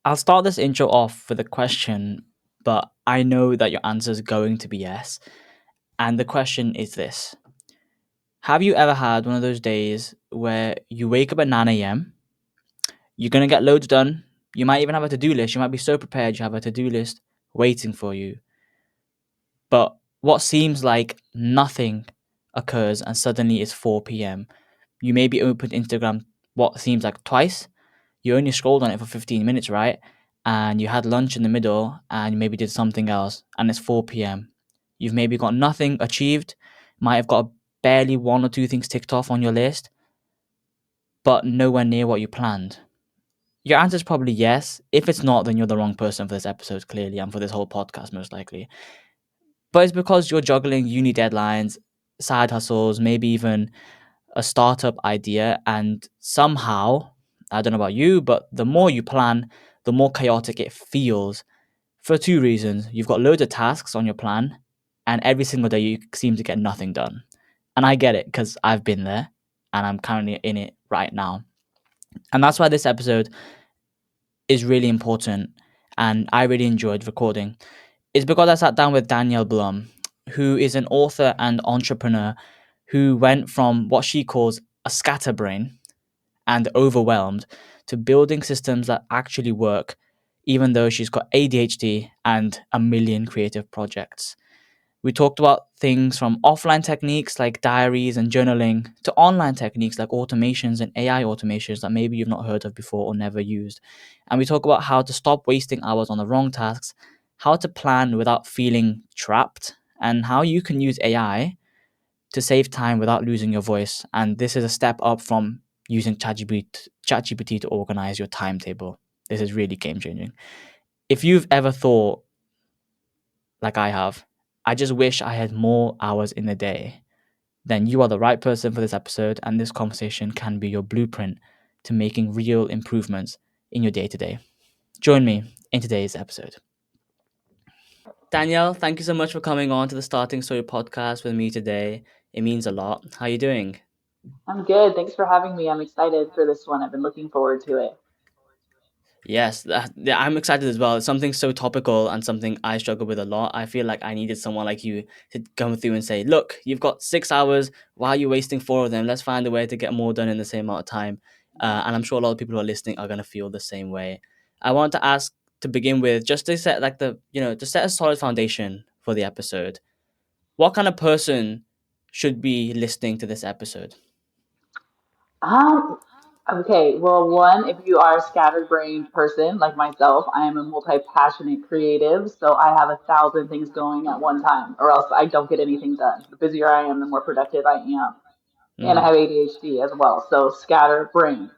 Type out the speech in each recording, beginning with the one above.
I'll start this intro off with a question, but I know that your answer is going to be yes. And the question is this: have you ever had one of those days where you wake up at 9 a.m., you're going to get loads done, you might even have a to do list, you might be so prepared, you have a to do list waiting for you, but what seems like nothing occurs and suddenly it's 4 p.m.? You maybe opened Instagram what seems like twice. You only scrolled on it for 15 minutes, right? And you had lunch in the middle and you maybe did something else and it's 4 p.m. You've maybe got nothing achieved, might have got barely one or two things ticked off on your list, but nowhere near what you planned. Your answer is probably yes. If it's not, then you're the wrong person for this episode, clearly, and for this whole podcast, most likely. But it's because you're juggling uni deadlines, side hustles, maybe even a startup idea, and somehow, I don't know about you, but the more you plan, the more chaotic it feels for two reasons. You've got loads of tasks on your plan, and every single day you seem to get nothing done. And I get it because I've been there and I'm currently in it right now. And that's why this episode is really important and I really enjoyed recording. It's because I sat down with Danielle Blum, who is an author and entrepreneur who went from what she calls a scatterbrain and overwhelmed to building systems that actually work, even though she's got ADHD and a million creative projects. We talked about things from offline techniques like diaries and journaling to online techniques like automations and AI automations that maybe you've not heard of before or never used. And we talk about how to stop wasting hours on the wrong tasks, how to plan without feeling trapped, and how you can use AI to save time without losing your voice. And this is a step up from using ChatGPT to organize your timetable. This is really game changing. If you've ever thought, like I have, I just wish I had more hours in the day, then you are the right person for this episode, and this conversation can be your blueprint to making real improvements in your day to day. Join me in today's episode. Danielle, thank you so much for coming on to the Starting Story podcast with me today. It means a lot. How are you doing? I'm good. Thanks for having me. I'm excited for this one. I've been looking forward to it. Yes, yeah, I'm excited as well. It's something so topical and something I struggle with a lot. I feel like I needed someone like you to come through and say, look, you've got 6 hours. Why are you wasting four of them? Let's find a way to get more done in the same amount of time. And I'm sure a lot of people who are listening are going to feel the same way. I want to ask to begin with, just to set like to set a solid foundation for the episode. What kind of person should be listening to this episode? Um, okay. Well, one, if you are a scatterbrained person like myself, I am a multi-passionate creative, so I have 1,000 things going at one time, or else I don't get anything done. The busier I am, the more productive I am. And I Mm, have ADHD as well, so scatterbrained.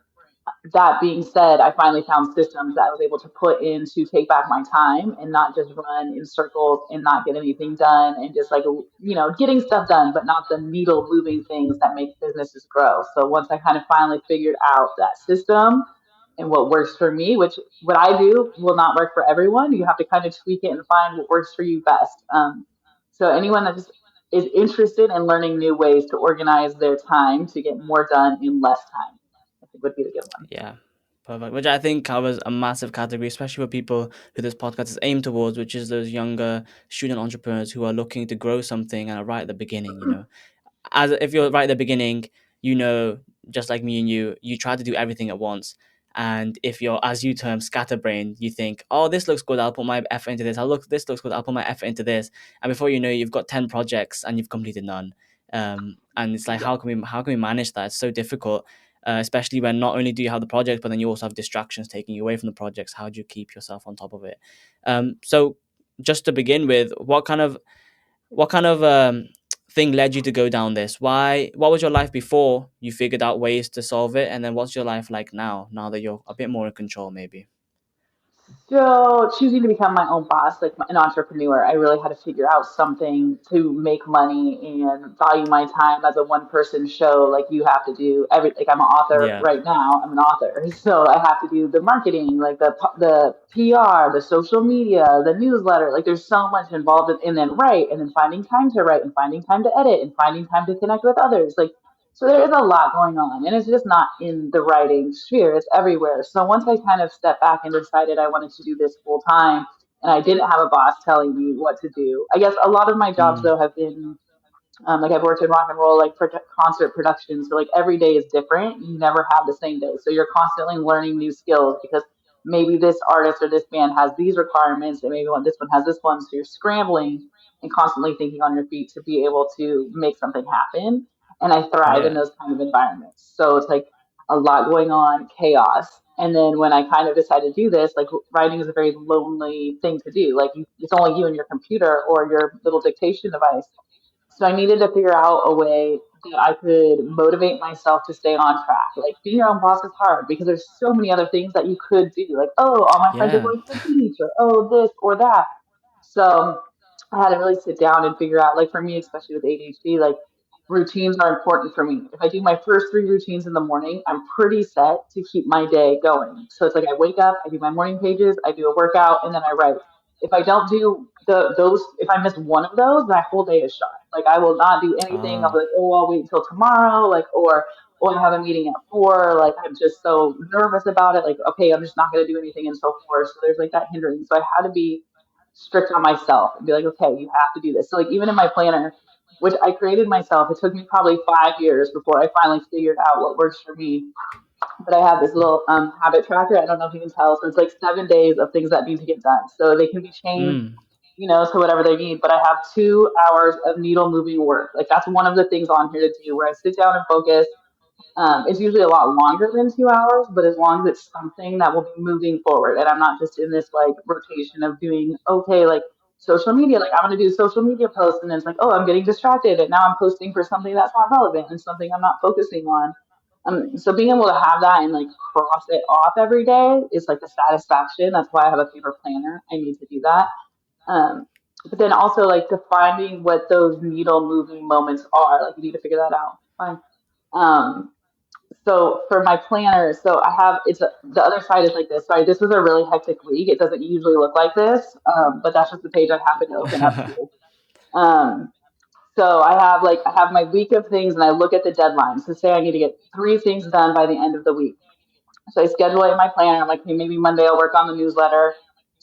That being said, I finally found systems that I was able to put in to take back my time and not just run in circles and not get anything done and just like, getting stuff done, but not the needle moving things that make businesses grow. So once I kind of finally figured out that system and what works for me, which what I do will not work for everyone, you have to kind of tweak it and find what works for you best. So anyone that just is interested in learning new ways to organize their time to get more done in less time, I think would be the good one. yeah. Perfect. Which I think covers a massive category, especially for people who this podcast is aimed towards, which is those younger student entrepreneurs who are looking to grow something and are right at the beginning. As if you're right at the beginning, you know, just like me and you try to do everything at once. And if you're, as you term, scatterbrained, you think, oh, this looks good, I'll put my effort into this. This looks good, I'll put my effort into this. And before you know, you've got 10 projects and you've completed none. And it's like, Yeah. how can we manage that? It's so difficult, especially when not only do you have the project, but then you also have distractions taking you away from the projects. How do you keep yourself on top of it? So just to begin with, what kind of thing led you to go down this? What was your life before you figured out ways to solve it, and then what's your life like now that you're a bit more in control, maybe? So choosing to become my own boss, like an entrepreneur, I really had to figure out something to make money and value my time as a one person show. Like you have to do like I'm an author Yeah. right now. I'm an author, so I have to do the marketing, like the PR, the social media, the newsletter. Like there's so much involved and then write, and then finding time to write, and finding time to edit, and finding time to connect with others. Like So there is a lot going on, and it's just not in the writing sphere, it's everywhere. So once I kind of stepped back and decided I wanted to do this full time, and I didn't have a boss telling me what to do, I guess a lot of my jobs, Mm. though, have been like I've worked in rock and roll, like concert production. So like every day is different. You never have the same day. So you're constantly learning new skills because maybe this artist or this band has these requirements and maybe this one has this one. So you're scrambling and constantly thinking on your feet to be able to make something happen. And I thrive in Yeah. those kind of environments. So it's like a lot going on, chaos. And then when I kind of decided to do this, like writing is a very lonely thing to do. Like it's only you and your computer or your little dictation device, so I needed to figure out a way that I could motivate myself to stay on track. Like being your own boss is hard because there's so many other things that you could do. Like, oh, all my friends are Yeah. going to the beach, or oh, this or that. So I had to really sit down and figure out, like for me, especially with ADHD, like routines are important for me. If I do my first three routines in the morning, I'm pretty set to keep my day going. So it's like I wake up, I do my morning pages, I do a workout, and then I write. If I don't do those, if I miss one of those, my whole day is shot. Like I will not do anything. I'll be Ah. like, oh, I'll wait until tomorrow, like or I have a meeting at 4. Like I'm just so nervous about it. Like okay, I'm just not going to do anything until 4. So there's like that hindrance. So I had to be strict on myself and be like, okay, you have to do this. So like even in my planner, which I created myself, it took me probably 5 years before I finally figured out what works for me. But I have this little habit tracker. I don't know if you can tell. So it's like 7 days of things that need to get done. So they can be changed, Mm. to whatever they need. But I have 2 hours of needle moving work. Like that's one of the things on here to do where I sit down and focus. It's usually a lot longer than 2 hours, but as long as it's something that will be moving forward, and I'm not just in this like rotation of doing okay, like social media, like I'm gonna do social media posts, and then it's like, oh, I'm getting distracted, and now I'm posting for something that's not relevant and something I'm not focusing on. So being able to have that and like cross it off every day is like the satisfaction. That's why I have a paper planner. I need to do that. Um, but then also like defining what those needle moving moments are. Like you need to figure that out. Fine. Um, so for my planner, so I have the other side is like this. Sorry, this was a really hectic week. It doesn't usually look like this, but that's just the page I happen to open up to. Um, so I have my week of things, and I look at the deadline. So say I need to get 3 things done by the end of the week. So I schedule it in my planner. I'm like, hey, maybe Monday I'll work on the newsletter.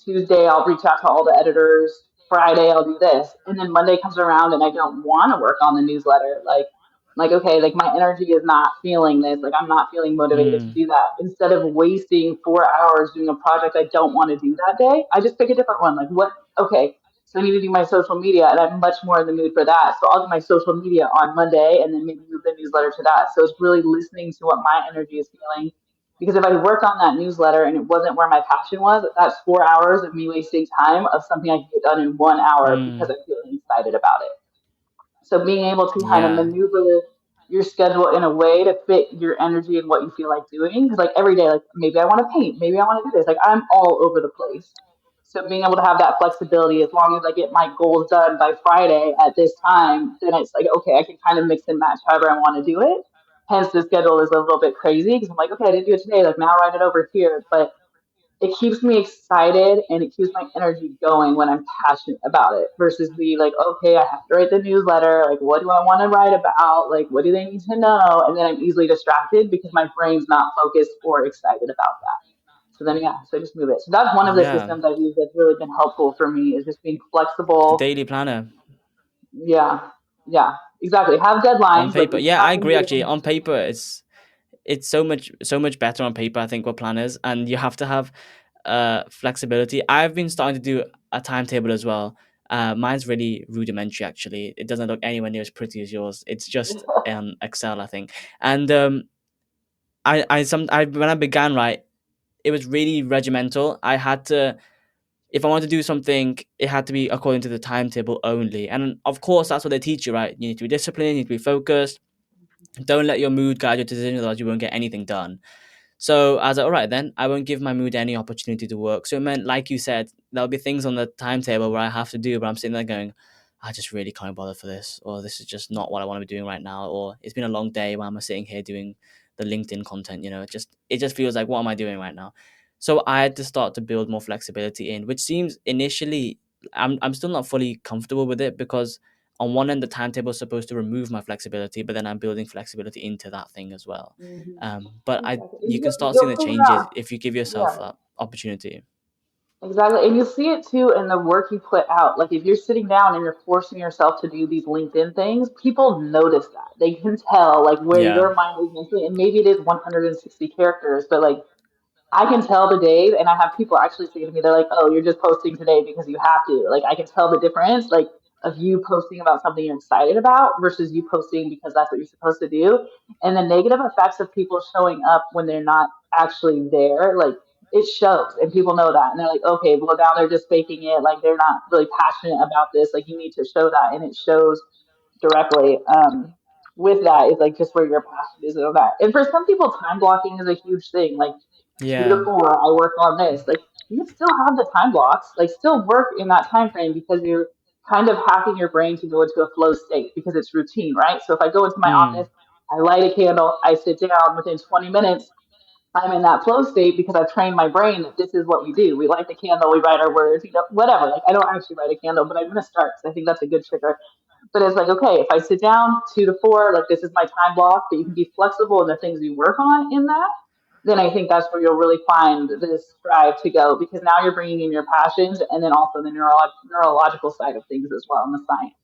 Tuesday I'll reach out to all the editors. Friday I'll do this. And then Monday comes around and I don't want to work on the newsletter. Like okay, like my energy is not feeling this. Like I'm not feeling motivated to Mm. do that. Instead of wasting 4 hours doing a project I don't want to do that day, I just pick a different one. Like what? Okay, so I need to do my social media, and I'm much more in the mood for that. So I'll do my social media on Monday, and then maybe move the newsletter to that. So it's really listening to what my energy is feeling, because if I worked on that newsletter and it wasn't where my passion was, that's 4 hours of me wasting time of something I could get done in 1 hour because Mm. I'm feeling excited about it. So being able to kind of Yeah. maneuver your schedule in a way to fit your energy and what you feel like doing. Because like every day, like maybe I want to paint, maybe I want to do this. Like I'm all over the place. So being able to have that flexibility, as long as I get my goals done by Friday at this time, then it's like okay, I can kind of mix and match however I want to do it. Hence, the schedule is a little bit crazy because I'm like, okay, I didn't do it today. Like now, write it over here. But it keeps me excited and it keeps my energy going when I'm passionate about it versus be like, okay, I have to write the newsletter. Like, what do I want to write about? Like, what do they need to know? And then I'm easily distracted because my brain's not focused or excited about that. So then, yeah, so I just move it. So that's one of the Yeah. systems I've used that's really been helpful for me is just being The flexible. daily planner Yeah, yeah, exactly. Have on deadlines, like paper. you Yeah, I have to agree. meet Actually, them. on paper, it's so much better on paper. I think with planners, and you have to have flexibility. I've been starting to do a timetable as well. Mine's really rudimentary. Actually, it doesn't look anywhere near as pretty as yours. It's just Excel, I think. And I when I began, right, it was really regimental. I had to, if I want to do something, it had to be according to the timetable only. And of course, that's what they teach you, right? You need to be disciplined, you need to be focused. Don't let your mood guide your decisions, otherwise you won't get anything done. So I was like, all right, then I won't give my mood any opportunity to work. So it meant, like you said, there'll be things on the timetable where I have to do, but I'm sitting there going, I just really can't bother for this, or this is just not what I want to be doing right now, or it's been a long day. Why am I sitting here doing the LinkedIn content? It just feels like, what am I doing right now? So I had to start to build more flexibility in, which seems initially, I'm still not fully comfortable with it because on one end the timetable is supposed to remove my flexibility, but then I'm building flexibility into that thing as well. Hmm. But I Exactly. you can start seeing You'll the figure changes out. if you give yourself Yeah. that opportunity. Exactly. And you see it too in the work you put out. Like if you're sitting down and you're forcing yourself to do these LinkedIn things, people notice that. They can tell like where Yeah. your mind is mentally, and maybe it is 160 characters, but like I can tell the days, and I have people actually say to me, they're like, "Oh, you're just posting today because you have to." Like, I can tell the difference, like, of you posting about something you're excited about versus you posting because that's what you're supposed to do. And the negative effects of people showing up when they're not actually there, like, it shows, and people know that. And they're like, "Okay, well, now they're just faking it. Like, they're not really passionate about this. Like, you need to show that." And it shows directly with that is like just where your passion is and all that. And for some people, time blocking is a huge thing. Like 2 to 4, I work on this. Like you can still have the time blocks, like still work in that time frame because you're kind of hacking your brain to go into a flow state because it's routine, right? So if I go into my Mm. office, I light a candle, I sit down within 20 minutes. I'm in that flow state because I've trained my brain that this is what we do. We light the candle, we write our words, whatever. Like I don't actually write a candle, but I'm gonna start because I think that's a good trigger. But it's like, okay, if I sit down 2 to 4, like this is my time block, but you can be flexible in the things you work on in that, then I think that's where you'll really find this drive to go because now you're bringing in your passions and then also the neurological side of things as well and the science.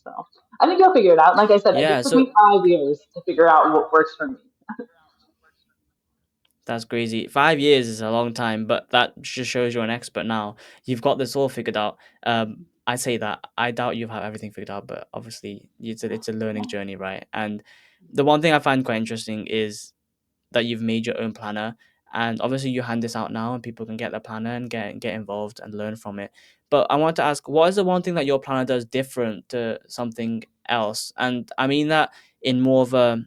So I think you'll figure it out. Like I said, it Yeah, took me so 5 years to figure out what works for me. that's crazy. 5 years is a long time, but that just shows you're an expert now. You've got this all figured out. I say that I doubt you have everything figured out, but obviously it's a learning journey, right? And the one thing I find quite interesting is that you've made your own planner, and obviously you hand this out now, and people can get the planner and get involved and learn from it. But I want to ask, what is the one thing that your planner does different to something else? And I mean that in more of a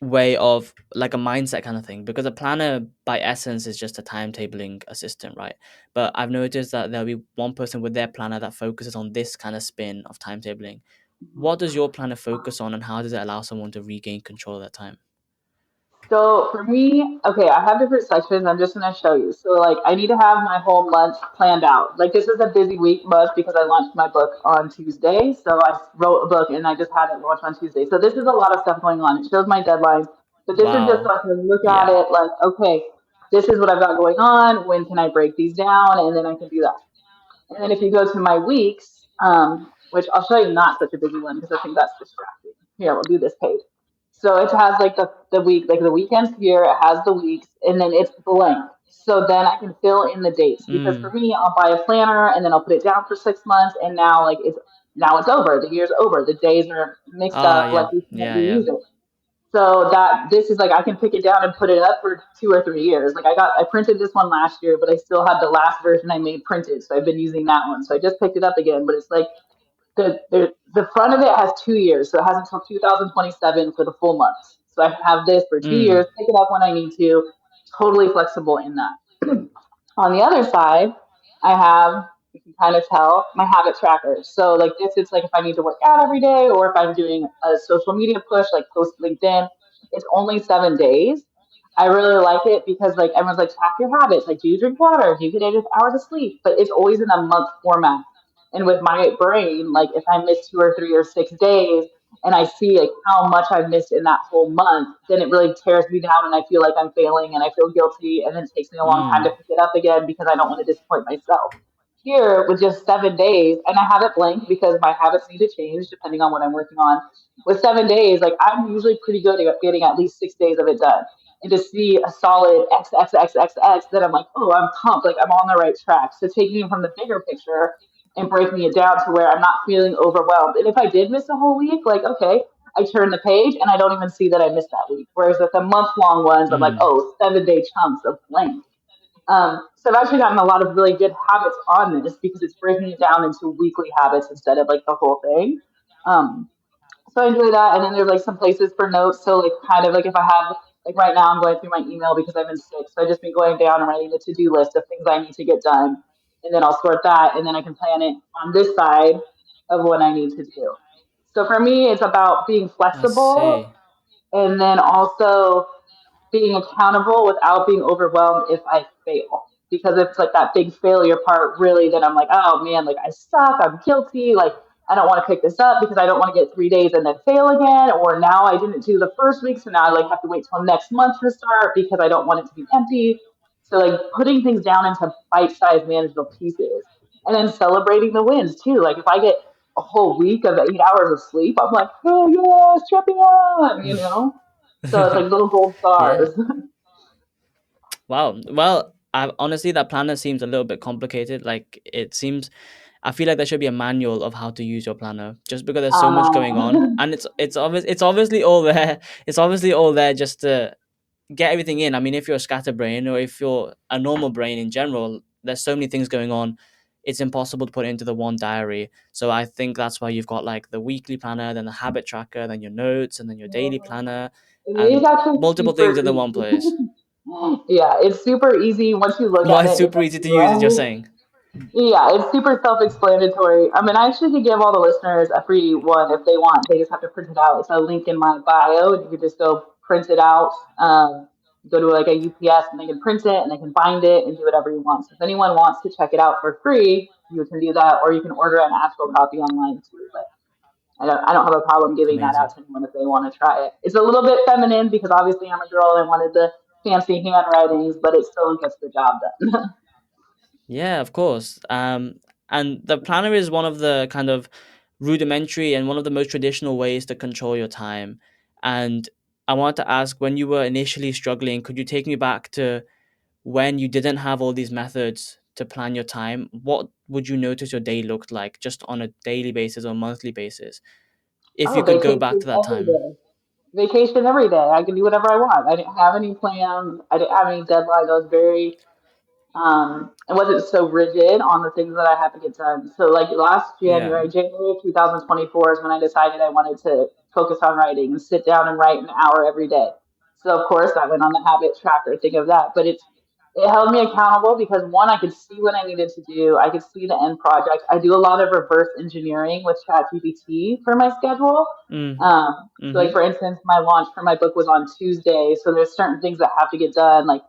way of like a mindset kind of thing, because a planner by essence is just a timetabling assistant, right? But I've noticed that there'll be one person with their planner that focuses on this kind of spin of timetabling. What does your planner focus on, and how does it allow someone to regain control of their time? So for me, okay, I have different sections. I'm just gonna show you. So like I need to have my whole month planned out. Like this is a busy week month because I launched my book on Tuesday. So I wrote a book and I just had it launched on Tuesday. So this is a lot of stuff going on. It shows my deadlines. But this is just so Wow. I can look at Yeah. it like, okay, this is what I've got going on. When can I break these down? And then I can do that. And then if you go to my weeks, which I'll show you not such a busy one because I think that's distracting. Here, we'll do this page. So it has like the week, like the weekends here, it has the weeks, and then it's blank. So then I can fill in the dates because for Mm. me, I'll buy a planner and then I'll put it down for 6 months, and now like it's over. The year's over. The days are mixed Ah, up. Like yeah. we can't Yeah, yeah. reuse it. So that this is like I can pick it down and put it up for 2 or 3 years. Like I printed this one last year, but I still had the last version I made printed, so I've been using that one. So I just picked it up again, but it's like the front of it has 2 years, so it has until 2027 for the full months. So I have this for two Mm. years, pick it up when I need to, totally flexible in that. On the other side, I have, you can kind of tell, my habit tracker. So like this, it's like if I need to work out every day or if I'm doing a social media push, like post LinkedIn, it's only 7 days. I really like it because like everyone's like track your habits, like do you drink water, do you get 8 hours of sleep, but it's always in a month format. And with my brain, like if I miss 2 or 3 or 6 days, and I see like how much I've missed in that whole month, then it really tears me down and I feel like I'm failing and I feel guilty and then it takes me a long time to Mm. pick it up again because I don't want to disappoint myself. Here with just 7 days, and I have it blank because my habits need to change depending on what I'm working on. With 7 days, like I'm usually pretty good at getting at least 6 days of it done. And to see a solid X, X, X, X, X, then I'm like, oh, I'm pumped. Like I'm on the right track. So taking it from the bigger picture and breaking it down to where I'm not feeling overwhelmed. And if I did miss a whole week, like, okay, I turn the page and I don't even see that I missed that week. Whereas with the month long ones, I'm like, Mm. oh, 7 day chunks of blank. So I've actually gotten a lot of really good habits on this because it's breaking it down into weekly habits instead of like the whole thing. Um, so I enjoy that. And then there's like some places for notes. So like kind of like if I have like right now I'm going through my email because I've been sick. So I just been going down and writing the to-do list of things I need to get done. And then I'll sort that and then I can plan it on this side of what I need to do. So for me it's about being I flexible see. and then also being accountable without being overwhelmed if I fail. Because it's like that big failure part really that I'm like, oh man, like I suck, I'm guilty, like I don't want to pick this up because I don't want to get 3 days and then fail again. Or now I didn't do the first week, so now I like have to wait till next month to start because I don't want it to be empty. So like putting things down into bite-sized manageable pieces and then celebrating the wins too. Like if I get a whole week of 8 hours of sleep, I'm like, oh yes, champion, you know? So it's like little gold Yeah. stars. Wow. Well, honestly, that planner seems a little bit complicated. Like it seems, I feel like there should be a manual of how to use your planner, just because there's so much going on, Uh, and it's obviously all there. It's obviously all there just to get everything in. I mean, if you're a scatterbrain or if you're a normal brain in general, there's so many things going on. It's impossible to put it into the one diary. So I think that's why you've got like the weekly planner, then the habit tracker, then your notes, and then your daily planner, it is and actually multiple things super in the one easy. place. Yeah, it's super easy once you look Well, at it's it. It's super like, easy to use, as you're right? saying. Yeah, it's super self-explanatory. I mean, I actually could give all the listeners a free one if they want. They just have to print it out. It's a link in my bio. You could just go print it out. Go to like a UPS and they can print it and they can bind it and do whatever you want. So if anyone wants to check it out for free, you can do that, or you can order an actual copy online too. But I don't have a problem giving that out Amazing. to anyone if they want to try it. It's a little bit feminine because obviously I'm a girl and wanted the fancy handwritings, but it still gets the job done. Yeah, of course. And the planner is one of the kind of rudimentary and one of the most traditional ways to control your time. And I want to ask, when you were initially struggling, could you take me back to when you didn't have all these methods to plan your time? What would you notice your day looked like just on a daily basis or monthly basis? If you Oh, could go back to vacation that every time. day. Vacation every day. I can do whatever I want. I didn't have any plans. I didn't have any deadlines. I was very it wasn't so rigid on the things that I had to get done. So like last Yeah. January of 2024 is when I decided I wanted to focus on writing and sit down and write an hour every day. So of course I went on the habit tracker, think of that. But it held me accountable because one, I could see what I needed to do. I could see the end project. I do a lot of reverse engineering with ChatGPT for my schedule. Mm. So like Mm-hmm. for instance, my launch for my book was on Tuesday. So there's certain things that have to get done, like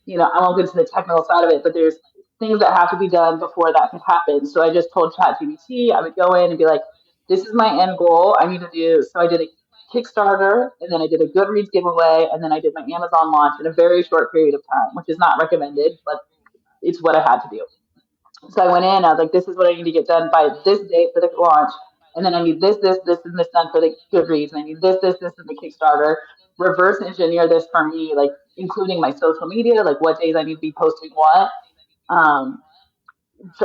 I won't get into the technical side of it, but there's things that have to be done before that could happen. So I just told ChatGPT, I would go in and be like, this is my end goal. I need to do. So I did a Kickstarter, and then I did a Goodreads giveaway, and then I did my Amazon launch in a very short period of time, which is not recommended, but it's what I had to do. So I went in, I was like, this is what I need to get done by this date for the launch. And then I need this, and this done for the Goodreads. And I need this, and the Kickstarter. Reverse engineer this for me, like including my social media, like what days I need to be posting what. Um,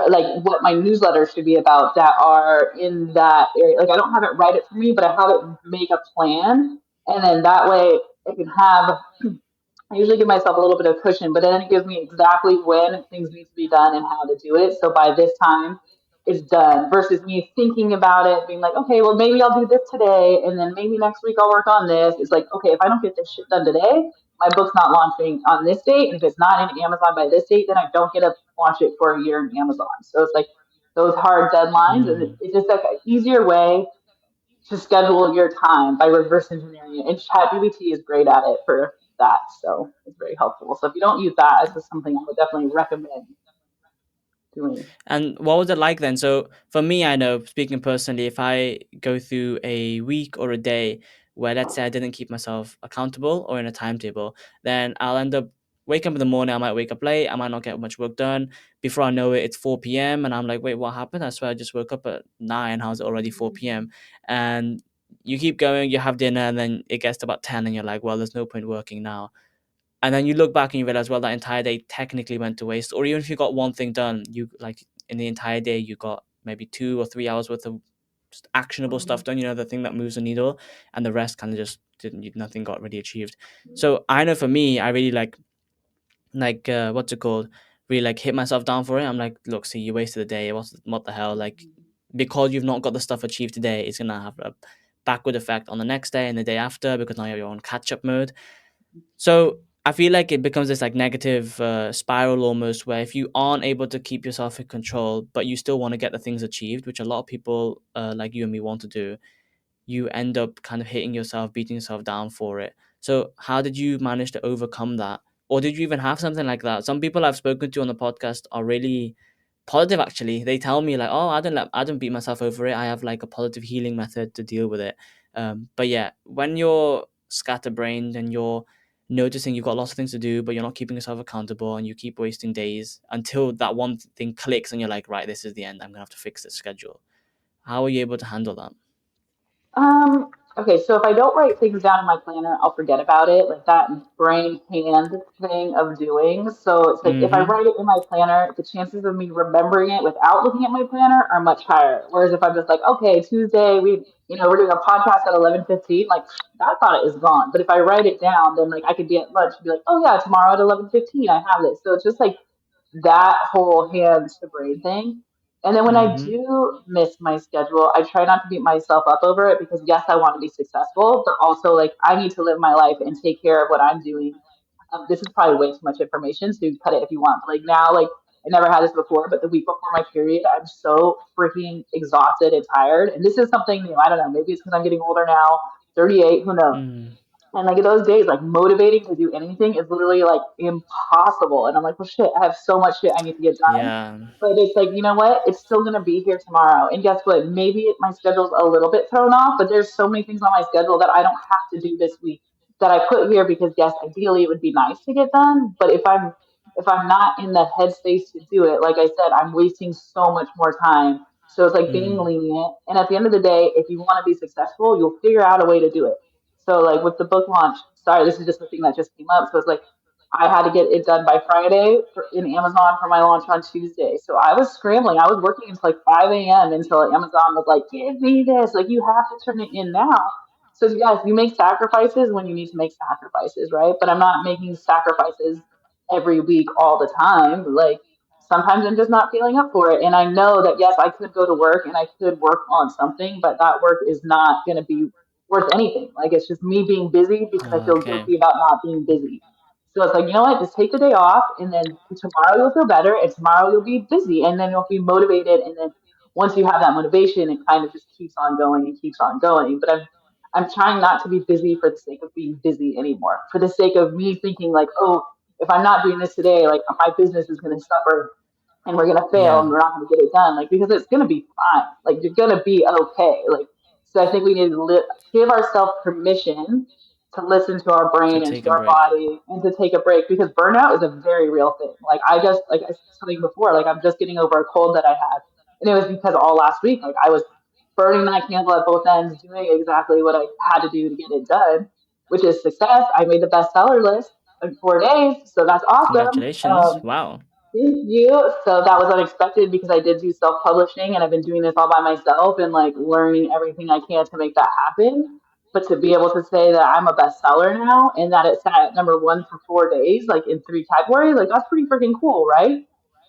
like what my newsletter should be about that are in that area. Like I don't have it write it for me, but I have it make a plan. And then that way it can have I usually give myself a little bit of cushion, but then it gives me exactly when things need to be done and how to do it. So by this time, it's done versus me thinking about it, being like, okay, well, maybe I'll do this today, and then maybe next week I'll work on this. It's like, okay, if I don't get this shit done today, my book's not launching on this date. And if it's not in Amazon by this date, then I don't get to launch it for a year in Amazon. So it's like those hard deadlines, and Mm. it's just like an easier way to schedule your time by reverse engineering it. And ChatGPT is great at it for that. So it's very helpful. So if you don't use that, it's just something I would definitely recommend doing. And what was it like then? So for me, I know, speaking personally, if I go through a week or a day where, let's say, I didn't keep myself accountable or in a timetable, then I'll end up waking up in the morning. I might wake up late. I might not get much work done. Before I know it, it's 4 p.m. And I'm like, wait, what happened? I swear I just woke up at 9. How's it already 4 p.m.? And you keep going, you have dinner, and then it gets to about 10, and you're like, well, there's no point working now. And then you look back and you realize, well, that entire day technically went to waste. Or even if you got one thing done, you like in the entire day you got maybe 2 or 3 hours worth of just actionable stuff done, the thing that moves the needle, and the rest kind of just didn't, nothing got really achieved. So I know for me, I really what's it called, really like hit myself down for it. I'm like, look, see, you wasted a day. What the hell? Like, because you've not got the stuff achieved today, it's gonna have a backward effect on the next day and the day after, because now you're on catch up mode. So I feel like it becomes this like negative spiral almost, where if you aren't able to keep yourself in control, but you still want to get the things achieved, which a lot of people like you and me want to do, you end up kind of hitting yourself, beating yourself down for it. So how did you manage to overcome that? Or did you even have something like that? Some people I've spoken to on the podcast are really positive actually. They tell me like, oh, I don't beat myself over it. I have like a positive healing method to deal with it. But yeah, when you're scatterbrained and you're noticing you've got lots of things to do, but you're not keeping yourself accountable, and you keep wasting days until that one thing clicks, and you're like, right, this is the end. I'm gonna have to fix this schedule. How are you able to handle that? Okay, so if I don't write things down in my planner, I'll forget about it, like that brain hand thing of doing. So it's like if I Mm-hmm. write it in my planner, the chances of me remembering it without looking at my planner are much higher. Whereas if I'm just like, okay, Tuesday, we're doing a podcast at 11:15, like that thought is gone. But if I write it down, then like I could be at lunch and be like, oh yeah, tomorrow at 11:15, I have this. So it's just like that whole hand to brain thing. And then when I Mm-hmm. do miss my schedule, I try not to beat myself up over it because yes, I want to be successful, but also like I need to live my life and take care of what I'm doing. This is probably way too much information, so you cut it if you want. But like now, like I never had this before, but the week before my period, I'm so freaking exhausted and tired. And this is something new. I don't know. Maybe it's because I'm getting older now, 38. Who knows? Mm. And like those days, like motivating to do anything is literally like impossible. And I'm like, well, shit, I have so much shit I need to get done. Yeah. But it's like, you know what? It's still gonna be here tomorrow. And guess what? Maybe my schedule's a little bit thrown off, but there's so many things on my schedule that I don't have to do this week that I put here because yes, ideally it would be nice to get done. But if I'm not in the headspace to do it, like I said, I'm wasting so much more time. So it's like being Mm. lenient. And at the end of the day, if you want to be successful, you'll figure out a way to do it. So like with the book launch, sorry, this is just the thing that just came up. So it's like I had to get it done by Friday in Amazon for my launch on Tuesday. So I was scrambling. I was working until like 5 a.m. until Amazon was like, give me this. Like you have to turn it in now. So yes, you make sacrifices when you need to make sacrifices, right? But I'm not making sacrifices every week all the time. Like sometimes I'm just not feeling up for it. And I know that yes, I could go to work and I could work on something, but that work is not going to be worth anything. Like it's just me being busy because I feel Okay. guilty about not being busy. So it's like, you know what, just take the day off and then tomorrow you'll feel better and tomorrow you'll be busy and then you'll be motivated and then once you have that motivation it kind of just keeps on going and keeps on going. But I'm trying not to be busy for the sake of being busy anymore. For the sake of me thinking like, oh, if I'm not doing this today, like my business is gonna suffer and we're gonna fail and Yeah. we're not gonna get it done. Like because it's gonna be fine. Like you're gonna be okay. Like so I think we need to give ourselves permission to listen to our To brain and take to a our break. body and to take a break because burnout is a very real thing. Like I said something before, like I'm just getting over a cold that I had. And it was because all last week, like I was burning that candle at both ends, doing exactly what I had to do to get it done, which is success. I made the bestseller list in 4 days, so that's awesome. Congratulations. Wow. Thank you. So that was unexpected because I did do self-publishing and I've been doing this all by myself and like learning everything I can to make that happen. But to be able to say that I'm a bestseller now and that it sat at number 1 for 4 days, like in 3 categories, like that's pretty freaking cool, right?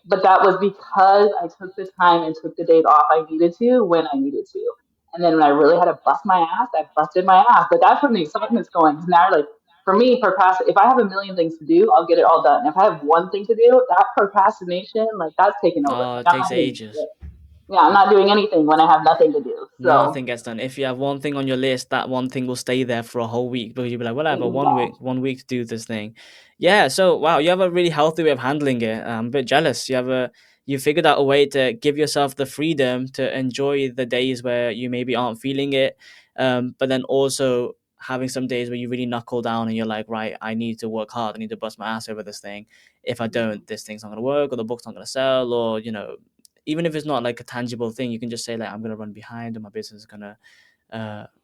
But that was because I took the time and took the days off I needed to when I needed to. And then when I really had to bust my ass, I busted my ass. But that's when the excitement's going. Because now, like, for me, if I have a million things to do, I'll get it all done. If I have one thing to do, that procrastination, like that's taking over. Oh, Like it I'm takes not doing ages. shit. Yeah, I'm not doing anything when I have nothing to do. So Nothing gets done. If you have one thing on your list, that one thing will stay there for a whole week because you'll be like, well, I have a exactly. 1 week to do this thing. Yeah. So wow, you have a really healthy way of handling it. I'm a bit jealous. You figured out a way to give yourself the freedom to enjoy the days where you maybe aren't feeling it, but then also having some days where you really knuckle down and you're like, right, I need to work hard. I need to bust my ass over this thing. If I don't, this thing's not gonna work, or the book's not gonna sell, or even if it's not like a tangible thing, you can just say like I'm gonna run behind or my business is gonna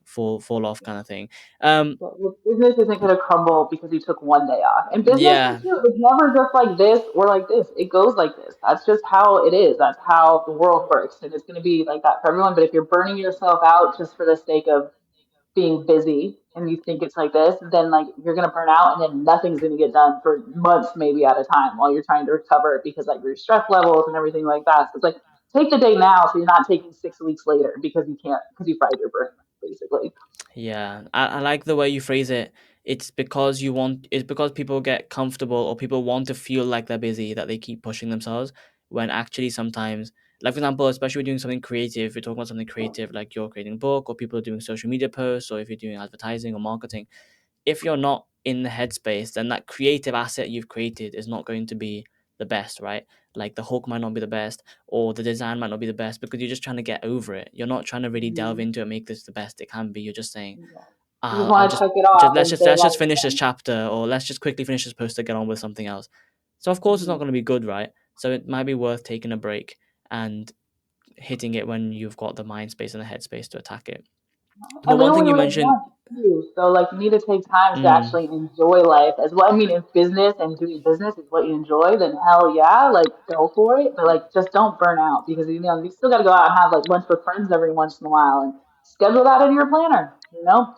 fall off kind of thing. Um, But your business isn't going to crumble because you took one day off. And business yeah, too, it's never just like this or like this. It goes like this. That's just how it is. That's how the world works. And it's going to be like that for everyone. But if you're burning yourself out just for the sake of being busy and you think it's like this, then like you're gonna burn out and then nothing's gonna get done for months maybe at a time while you're trying to recover because like your stress levels and everything like that. So it's like take the day now so you're not taking 6 weeks later because you can't because you fried your brain basically. yeah, I like the way you phrase it. It's because people get comfortable or people want to feel like they're busy that they keep pushing themselves when actually sometimes, like for example, especially when doing something creative, we're talking about something creative like you're creating a book or people are doing social media posts or if you're doing advertising or marketing, if you're not in the headspace, then that creative asset you've created is not going to be the best, right? like the hook might not be the best, or the design might not be the best, because you're just trying to get over it. You're not trying to really delve Mhm. into it, make this the best it can be. You're just saying, Yeah. You just I'll want to just check it just off let's and just say let's like, just finish this chapter, or let's just quickly finish this poster, get on with something else. So of course it's not mhm. going to be good, right? So it might be worth taking a break and hitting it when you've got the mind space and the headspace to attack it. But And we one thing only you live mentioned, once too, so like you need to take time to mm, actually enjoy life as well. I mean, if business and doing business is what you enjoy, then hell yeah, like go for it. But like, just don't burn out because you still got to go out and have like lunch with friends every once in a while and schedule that in your planner.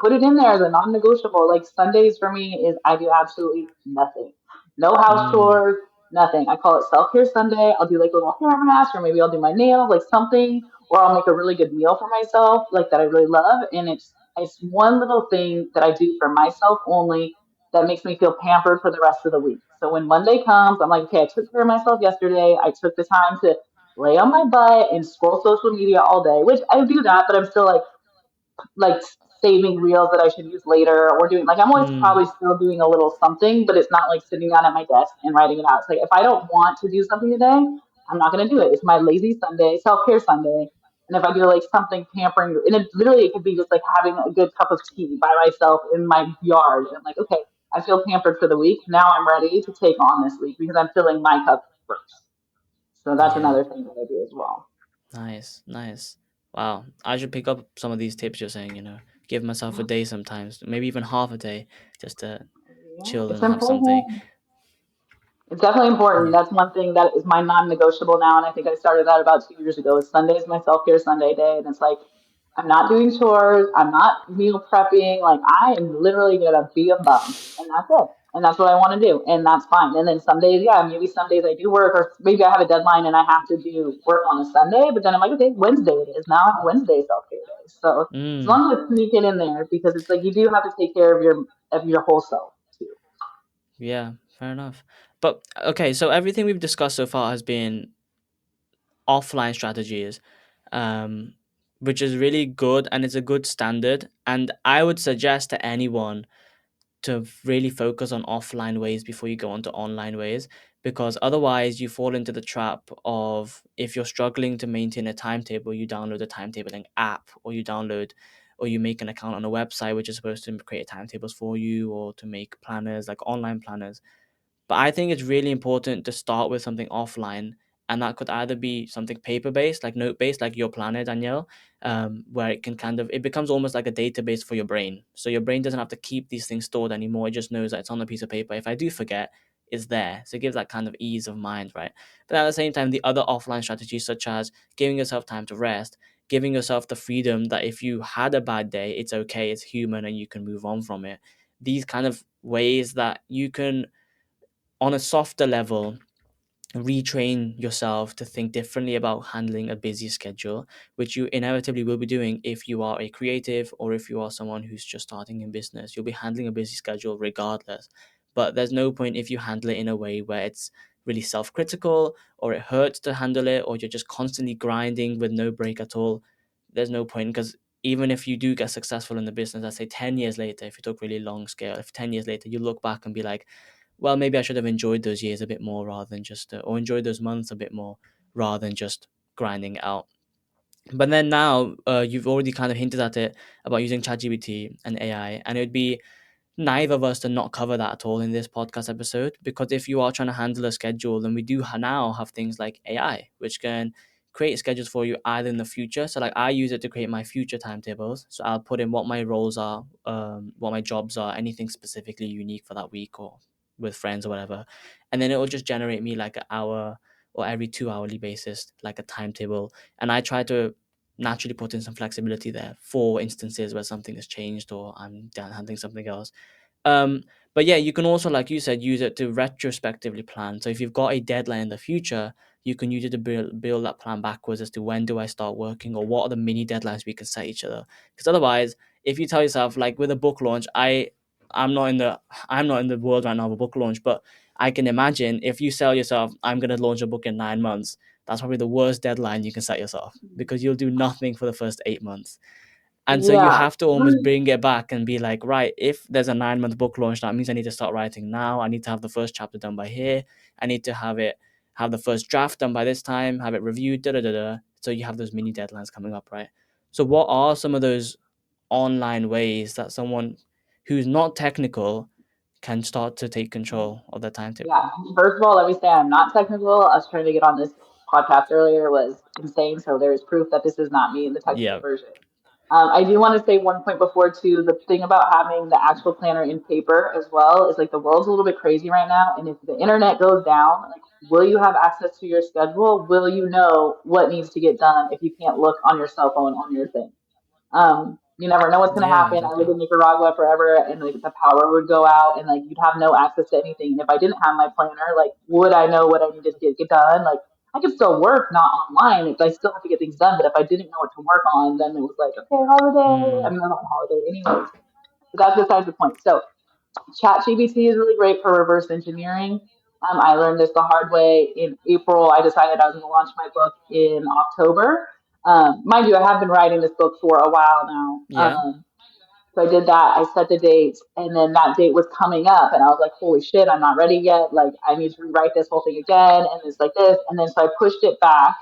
Put it in there as a non-negotiable. Like Sundays for me is I do absolutely nothing, no house mm, chores, nothing. I call it self-care Sunday. I'll do like a little hair mask, or maybe I'll do my nails, like something, or I'll make a really good meal for myself, like that I really love. And it's one little thing that I do for myself only that makes me feel pampered for the rest of the week. So when Monday comes, I'm like, okay, I took care of myself yesterday. I took the time to lay on my butt and scroll social media all day, which I do that, but I'm still like saving reels that I should use later or doing like I'm always mm, probably still doing a little something, but it's not like sitting down at my desk and writing it out. It's like if I don't want to do something today, I'm not gonna do it. It's my lazy Sunday, self-care Sunday. And if I do like something pampering, and it could be just like having a good cup of tea by myself in my yard. And I'm like, okay, I feel pampered for the week. Now I'm ready to take on this week because I'm filling my cup first. So that's yeah, another thing that I do as well. nice, nice. Wow, I should pick up some of these tips you're saying. Give myself a day sometimes, maybe even half a day, just to Yeah, chill it's and have something. important. It's definitely important. Yeah. That's one thing that is my non-negotiable now, and I think I started that about 2 years ago. Is Sunday is my self-care Sunday day, and it's like I'm not doing chores, I'm not meal prepping. Like I am literally gonna be a bum, and that's it. And that's what I want to do, and that's fine. And then some days, yeah, maybe some days I do work, or maybe I have a deadline and I have to do work on a Sunday. But then I'm like, okay, Wednesday it is now. Wednesday self-care day. So as Mm, long as I sneak it in there, because it's like you do have to take care of your whole self too. yeah, fair enough. But okay, so everything we've discussed so far has been offline strategies, um, which is really good and it's a good standard. And I would suggest to anyone to really focus on offline ways before you go onto online ways, because otherwise you fall into the trap of, if you're struggling to maintain a timetable, you download a timetabling app, or you make an account on a website which is supposed to create timetables for you, or to make planners, like online planners. But I think it's really important to start with something offline, and that could either be something paper based, like note based, like your planner, Danielle, where it becomes almost like a database for your brain. So your brain doesn't have to keep these things stored anymore. It just knows that it's on a piece of paper. If I do forget, it's there. So it gives that kind of ease of mind, right? But at the same time, the other offline strategies, such as giving yourself time to rest, giving yourself the freedom that if you had a bad day, it's okay, it's human, and you can move on from it. These kind of ways that you can, on a softer level, retrain yourself to think differently about handling a busy schedule, which you inevitably will be doing if you are a creative or if you are someone who's just starting in business. You'll be handling a busy schedule regardless. But there's no point if you handle it in a way where it's really self critical, or it hurts to handle it, or you're just constantly grinding with no break at all. There's no point, because even if you do get successful in the business, let's say 10 years later, if you took really long scale, if 10 years later you look back and be like, well, maybe I should have enjoyed those years a bit more rather than just, or enjoyed those months a bit more rather than just grinding it out. But then now, you've already kind of hinted at it about using ChatGPT and AI, and it would be neither of us to not cover that at all in this podcast episode, because if you are trying to handle a schedule, then we do now have things like AI, which can create schedules for you either in the future. So like I use it to create my future timetables. So I'll put in what my roles are, what my jobs are, anything specifically unique for that week, or with friends or whatever. And then it will just generate me like an hour, or every 2 hourly basis, like a timetable. And I try to naturally put in some flexibility there for instances where something has changed or I'm done handling something else. um, but yeah, you can also, like you said, use it to retrospectively plan. So if you've got a deadline in the future, you can use it to build that plan backwards as to when do I start working, or what are the mini deadlines we can set each other. Because otherwise, if you tell yourself, like with a book launch, I'm not in the I'm not in the world right now of a book launch, but I can imagine if you sell yourself, I'm gonna launch a book in 9 months. That's probably the worst deadline you can set yourself, because you'll do nothing for the first 8 months. And so you Yeah. have to almost bring it back and be like, right, if there's a 9 month book launch, that means I need to start writing now. I need to have the first chapter done by here. I need to have it have the first draft done by this time, have it reviewed, da da da da. So you have those mini deadlines coming up, right? So what are some of those online ways that someone who's not technical can start to take control of their timetable? Yeah. First of all, let me say I'm not technical. Us trying to get on this podcast earlier was insane. So there is proof that this is not me in the technical Yeah. version. I do want to say one point before too. The thing about having the actual planner in paper as well is like the world's a little bit crazy right now. And if the internet goes down, like, will you have access to your schedule? Will you know what needs to get done if you can't look on your cell phone on your thing? You never know what's going to Yeah, happen. I lived exactly. in Nicaragua forever, and like the power would go out, and like you'd have no access to anything. And if I didn't have my planner, like, would I know what I needed to get done? Like, I could still work, not online. I still have to get things done. But if I didn't know what to work on, then it was like, okay, holiday. I Mm. mean, I'm not on holiday anyways. But that's besides the point. So ChatGPT is really great for reverse engineering. I learned this the hard way in April. I decided I was going to launch my book in October. Mind you, I have been writing this book for a while now. Yeah. So I did that. I set the date, and then that date was coming up, and I was like, "Holy shit, I'm not ready yet! Like, I need to rewrite this whole thing again." And it's like this, and then so I pushed it back,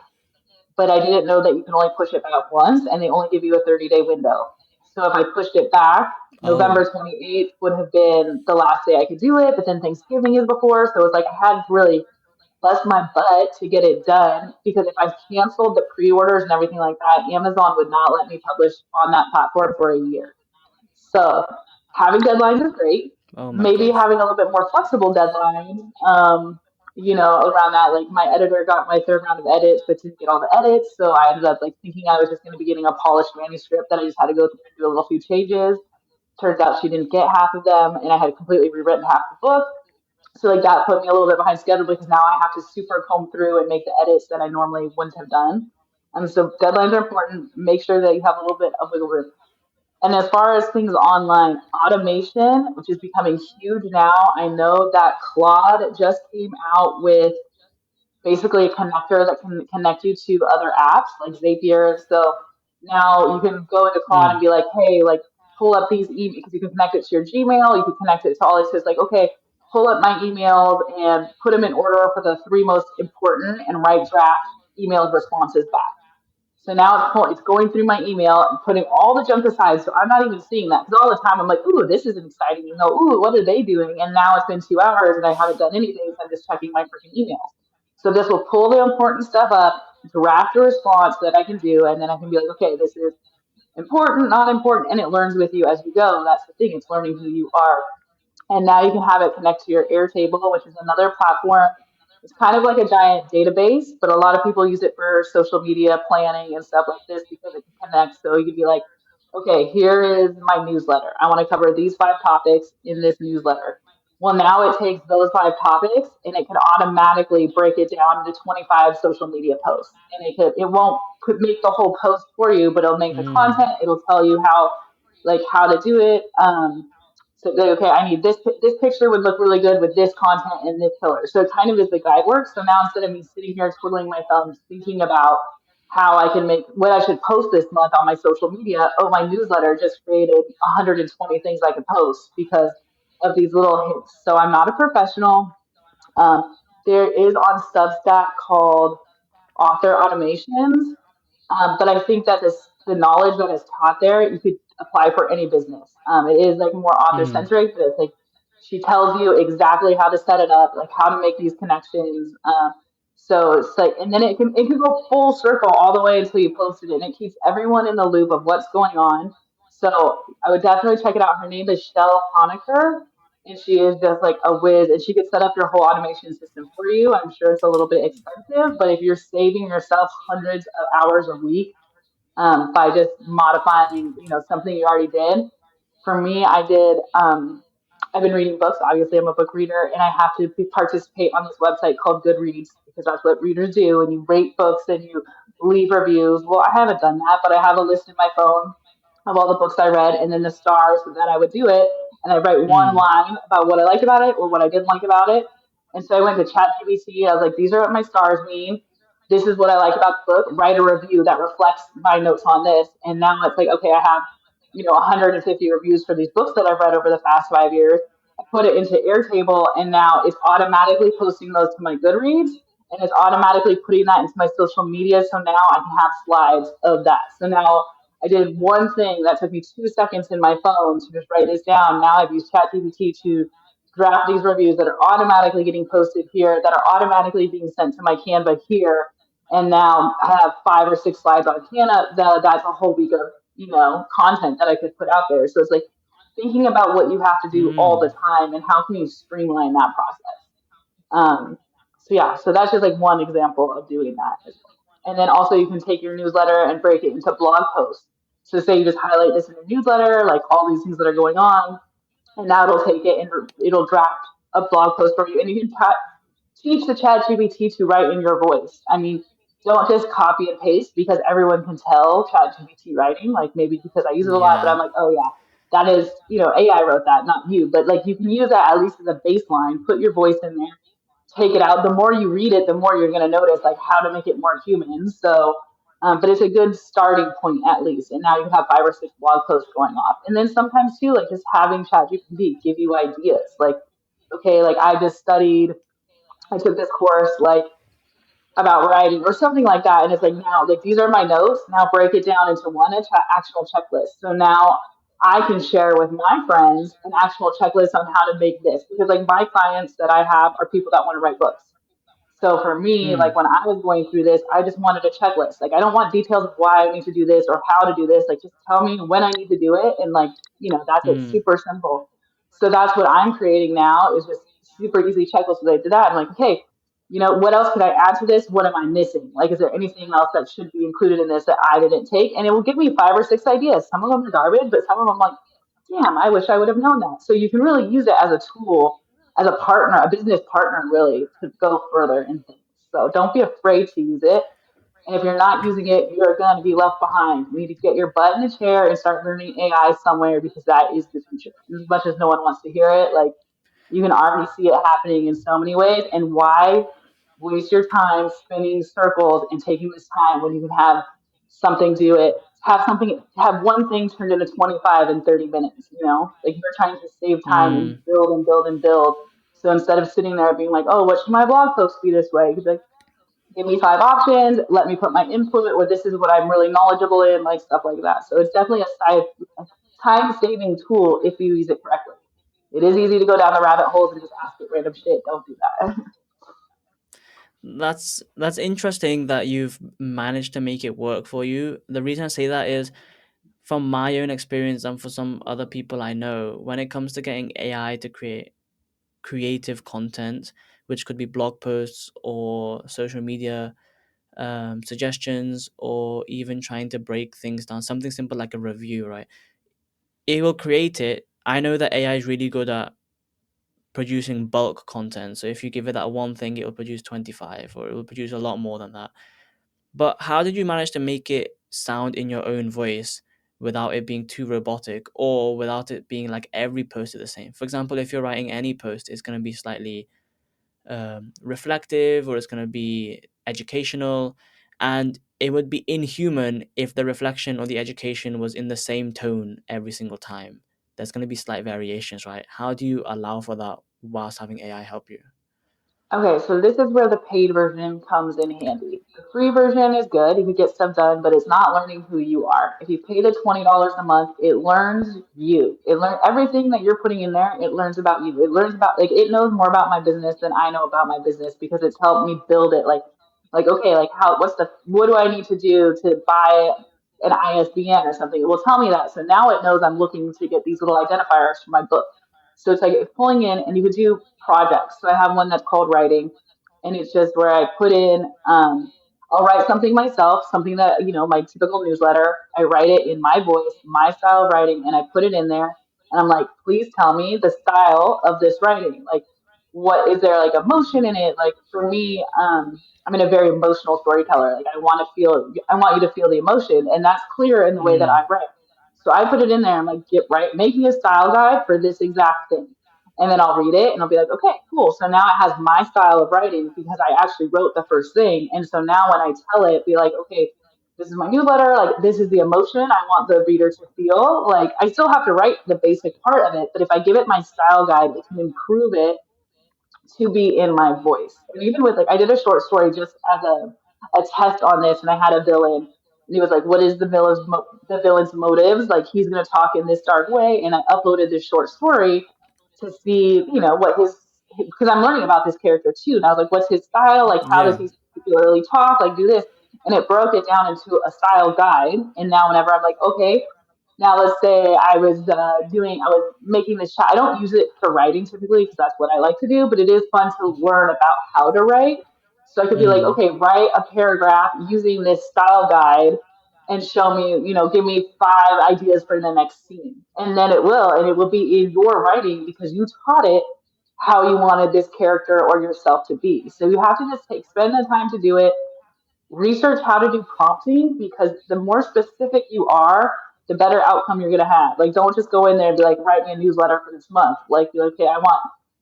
but I didn't know that you can only push it back once, and they only give you a 30-day window. So if I pushed it back, Oh. November 28th would have been the last day I could do it, but then Thanksgiving is before, so it's like I had to really bust my butt to get it done because if I canceled the pre-orders and everything like that, Amazon would not let me publish on that platform for a year. So having deadlines is great. Oh my Maybe gosh. having a little bit more flexible deadlines, around that. Like my editor got my third round of edits, but didn't get all the edits. So I ended up like thinking I was just going to be getting a polished manuscript that I just had to go through and do a little few changes. Turns out she didn't get half of them, and I had completely rewritten half the book. So like that put me a little bit behind schedule because now I have to super comb through and make the edits that I normally wouldn't have done. So deadlines are important. Make sure that you have a little bit of wiggle room. And as far as things online, automation, which is becoming huge now, I know that Claude just came out with basically a connector that can connect you to other apps like Zapier. So now you can go into Claude and Mm. be like, hey, like pull up these emails because you can connect it to your Gmail, you can connect it to all this. It's like, okay, pull up my emails and put them in order for the three most important and write draft email responses back. So now it's going through my email and putting all the junk aside. So I'm not even seeing that because all the time I'm like, ooh, this is an exciting email. Ooh, what are they doing? And now it's been 2 hours and I haven't done anything. So I'm just checking my freaking emails. So this will pull the important stuff up, draft a response that I can do, and then I can be like, okay, this is important, not important, and it learns with you as you go. That's the thing; it's learning who you are. And now you can have it connect to your Airtable, which is another platform. It's kind of like a giant database, but a lot of people use it for social media planning and stuff like this because it can connect. So you can be like, okay, here is my newsletter. I want to cover these 5 topics in this newsletter. Well, now it takes those 5 topics and it can automatically break it down into 25 social media posts. And it won't could make the whole post for you, but it'll make the Mm. content. It'll tell you how to do it. So like, okay, I need this picture would look really good with this content and this pillar. So it kind of is the guide work. So now instead of me sitting here twiddling my thumbs thinking about how I can make what I should post this month on my social media, oh my newsletter just created 120 things I could post because of these little hints. So I'm not a professional. There is on Substack called author automations. But I think that the knowledge that is taught there, you could apply for any business. It is like more author Mm. centric, but it's like she tells you exactly how to set it up, like how to make these connections. So it's like, and then it can go full circle all the way until you posted it, and it keeps everyone in the loop of what's going on. So I would definitely check it out. Her name is Shell Honecker, and she is just like a whiz, and she could set up your whole automation system for you. I'm sure it's a little bit expensive, but if you're saving yourself hundreds of hours a week by just modifying, something you already did. For me, I've been reading books. Obviously, I'm a book reader, and I have to participate on this website called Goodreads because that's what readers do. And you rate books and you leave reviews. Well, I haven't done that, but I have a list in my phone of all the books I read and then the stars that I would do it. And I write one Mm. line about what I liked about it or what I didn't like about it. And so I went to ChatGPT. I was like, these are what my stars mean. This is what I like about the book. Write a review that reflects my notes on this. And now it's like, okay, I have 150 reviews for these books that I've read over the past 5 years. I put it into Airtable, and now it's automatically posting those to my Goodreads. and it's automatically putting that into my social media. So now I can have slides of that. So now I did one thing that took me 2 seconds in my phone to just write this down. Now I've used ChatGPT to draft these reviews that are automatically getting posted here, that are automatically being sent to my Canva here. And now I have 5 or 6 slides on Canva. That's a whole week of, content that I could put out there. So it's like thinking about what you have to do all the Mm. time and how can you streamline that process. So yeah, so that's just like one example of doing that as well. And then also you can take your newsletter and break it into blog posts. So say you just highlight this in your newsletter, like all these things that are going on, and now it'll take it and it'll draft a blog post for you, and you can teach the chat GPT to write in your voice. I mean, don't just copy and paste because everyone can tell chat GPT writing, like maybe because I use it a lot, but I'm Yeah. like, oh yeah, that is, AI wrote that, not you. But like you can use that at least as a baseline, put your voice in there, take it out. The more you read it, the more you're going to notice like how to make it more human. So, but it's a good starting point at least. And now you have 5 or 6 blog posts going off. And then sometimes too, like just having ChatGPT give you ideas. Like, okay, like I took this course like about writing or something like that. And it's like, now, like, these are my notes. Now break it down into one actual checklist. So now I can share with my friends an actual checklist on how to make this. Because, like, my clients that I have are people that want to write books. So for me, like Mm. when I was going through this, I just wanted a checklist. Like I don't want details of why I need to do this or how to do this. Like just tell me when I need to do it, and like that's it. Mm. Super simple. So that's what I'm creating now is just super easy checklists related to that. I'm like, okay, what else could I add to this? What am I missing? Like, is there anything else that should be included in this that I didn't take? And it will give me 5 or 6 ideas. Some of them are garbage, but some of them I'm like, damn, I wish I would have known that. So you can really use it as a tool, as a partner, a business partner, really, to go further in things. So don't be afraid to use it. And if you're not using it, you're going to be left behind. You need to get your butt in the chair and start learning AI somewhere because that is the future. As much as no one wants to hear it, like you can already see it happening in so many ways. And why waste your time spinning circles and taking this time when you can have something do it? Have one thing turned into 25 in 30 minutes, like you're trying to save time and Mm. build and build and build. So instead of sitting there being like, oh, what should my blog post be this way? You could be like, give me 5 options, let me put my input, or this is what I'm really knowledgeable in, like stuff like that. So it's definitely a time saving tool if you use it correctly. It is easy to go down the rabbit holes and just ask it random shit. Don't do that. That's interesting that you've managed to make it work for you. The reason I say that is from my own experience and for some other people I know, when it comes to getting AI to create creative content, which could be blog posts or social media suggestions, or even trying to break things down, something simple like a review, right? It will create it. I know that AI is really good at producing bulk content. So if you give it that one thing, it will produce 25 or it will produce a lot more than that. But how did you manage to make it sound in your own voice without it being too robotic or without it being like every post is the same? For example, if you're writing any post, it's going to be slightly reflective or it's going to be educational. And it would be inhuman if the reflection or the education was in the same tone every single time. There's going to be slight variations, right? How do you allow for that whilst having AI help you? Okay, so this is where the paid version comes in handy. The free version is good, you can get stuff done, but it's not learning who you are. If you pay the $20 a month, it learns you. It learns everything that you're putting in there, it learns about you. It learns about like it knows more about my business than I know about my business because it's helped me build it like okay, like what do I need to do to buy an ISBN or something? It will tell me that. So now it knows I'm looking to get these little identifiers for my book. So it's like pulling in, and you could do projects. So I have one that's called writing, and it's just where I put in, I'll write something myself, something that, my typical newsletter. I write it in my voice, my style of writing, and I put it in there. And I'm like, please tell me the style of this writing. Like, what is there like emotion in it? Like for me, I'm in a very emotional storyteller. Like I want you to feel the emotion, and that's clear in the way that I Mm. write. So I put it in there. I'm like, get right, make me a style guide for this exact thing. And then I'll read it and I'll be like, okay, cool. So now it has my style of writing because I actually wrote the first thing. And so now when I tell it, be like, okay, this is my newsletter. Like, this is the emotion I want the reader to feel. Like, I still have to write the basic part of it, but if I give it my style guide, it can improve it to be in my voice. And even with like, I did a short story just as a test on this, and I had a villain, and he was like, "What is the villain's motives? Like, he's gonna talk in this dark way." And I uploaded this short story to see, what his because I'm learning about this character too. And I was like, "What's his style? Like, how does Yeah. he particularly talk? Like, do this." And it broke it down into a style guide. And now whenever I'm like, okay, now let's say I was making this chat. I don't use it for writing typically because that's what I like to do, but it is fun to learn about how to write. So I could be like, Mm. okay, write a paragraph using this style guide and show me, give me 5 ideas for the next scene. And it will be in your writing because you taught it how you wanted this character or yourself to be. So you have to just spend the time to do it, research how to do prompting because the more specific you are, the better outcome you're going to have. Like, don't just go in there and be like, write me a newsletter for this month. Like, be like, okay, I want